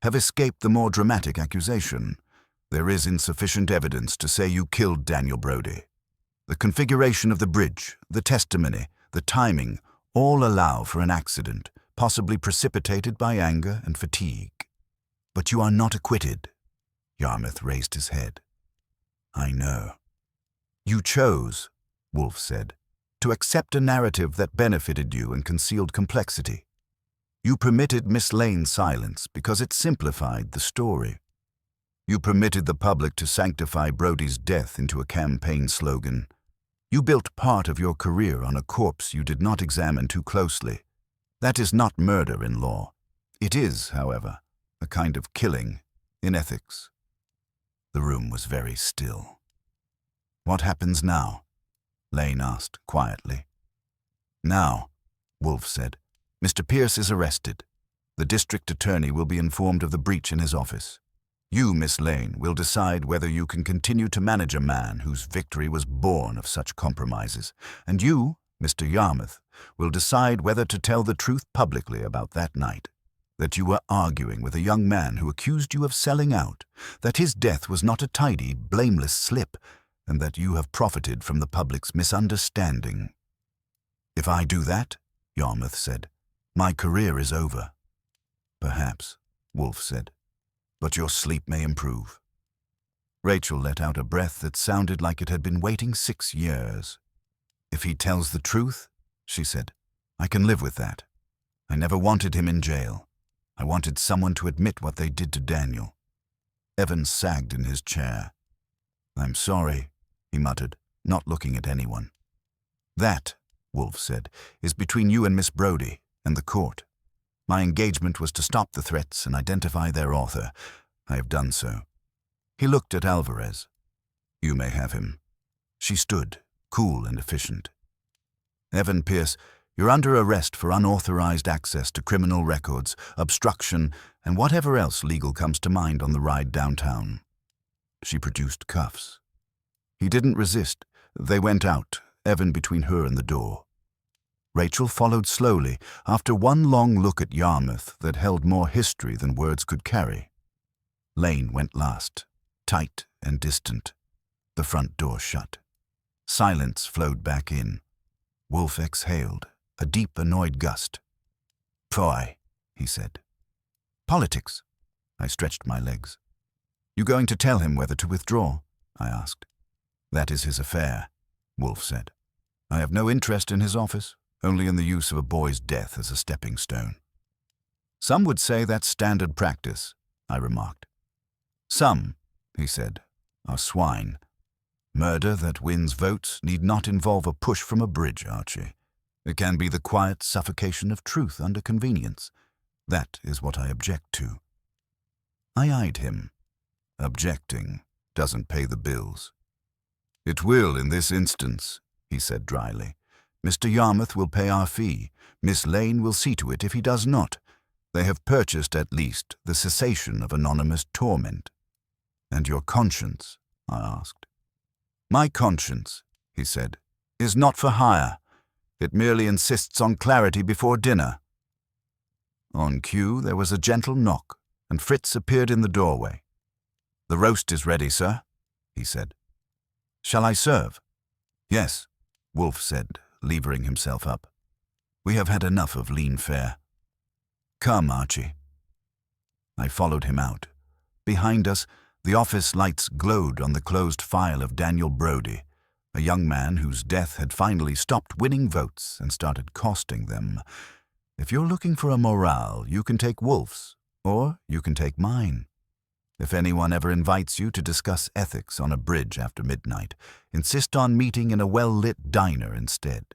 "have escaped the more dramatic accusation. There is insufficient evidence to say you killed Daniel Brodie. The configuration of the bridge, the testimony, the timing, all allow for an accident, possibly precipitated by anger and fatigue. But you are not acquitted." Yarmouth raised his head. "I know." "You chose," Wolfe said, "to accept a narrative that benefited you and concealed complexity. You permitted Miss Lane's silence because it simplified the story. You permitted the public to sanctify Brodie's death into a campaign slogan. You built part of your career on a corpse you did not examine too closely. That is not murder in law. It is, however, a kind of killing in ethics." The room was very still. "What happens now?" Lane asked quietly. "Now," Wolfe said, "Mr. Pierce is arrested. The district attorney will be informed of the breach in his office. You, Miss Lane, will decide whether you can continue to manage a man whose victory was born of such compromises. And you, Mr. Yarmouth, will decide whether to tell the truth publicly about that night. That you were arguing with a young man who accused you of selling out, that his death was not a tidy, blameless slip, and that you have profited from the public's misunderstanding." "If I do that," Yarmouth said, "my career is over." "Perhaps," Wolfe said, "but your sleep may improve." Rachel let out a breath that sounded like it had been waiting 6 years. "If he tells the truth," she said, "I can live with that. I never wanted him in jail. I wanted someone to admit what they did to Daniel." Evans sagged in his chair. "I'm sorry," he muttered, not looking at anyone. "That," Wolfe said, "is between you and Miss Brodie and the court. My engagement was to stop the threats and identify their author. I have done so." He looked at Alvarez. "You may have him." She stood, cool and efficient. "Evan Pierce, you're under arrest for unauthorized access to criminal records, obstruction, and whatever else legal comes to mind on the ride downtown." She produced cuffs. He didn't resist. They went out, Evan between her and the door. Rachel followed slowly, after one long look at Yarmouth that held more history than words could carry. Lane went last, tight and distant. The front door shut. Silence flowed back in. Wolfe exhaled, a deep, annoyed gust. "Poi," he said. "Politics." I stretched my legs. "You going to tell him whether to withdraw?" I asked. "That is his affair," Wolfe said. "I have no interest in his office, only in the use of a boy's death as a stepping stone. Some would say that's standard practice, I remarked. Some, he said, are swine. Murder that wins votes need not involve a push from a bridge, Archie. It can be the quiet suffocation of truth under convenience. That is what I object to. I eyed him. Objecting doesn't pay the bills. It will in this instance, he said dryly. Mr. Yarmouth will pay our fee. Miss Lane will see to it if he does not. They have purchased at least the cessation of anonymous torment. And your conscience? I asked. My conscience, he said, is not for hire. It merely insists on clarity before dinner. On cue, there was a gentle knock, and Fritz appeared in the doorway. The roast is ready, sir, he said. Shall I serve? Yes, Wolfe said, levering himself up. We have had enough of lean fare. Come, Archie. I followed him out. Behind us, the office lights glowed on the closed file of Daniel Brodie, a young man whose death had finally stopped winning votes and started costing them. If you're looking for a morale, you can take Wolfe's, or you can take mine. If anyone ever invites you to discuss ethics on a bridge after midnight, insist on meeting in a well-lit diner instead.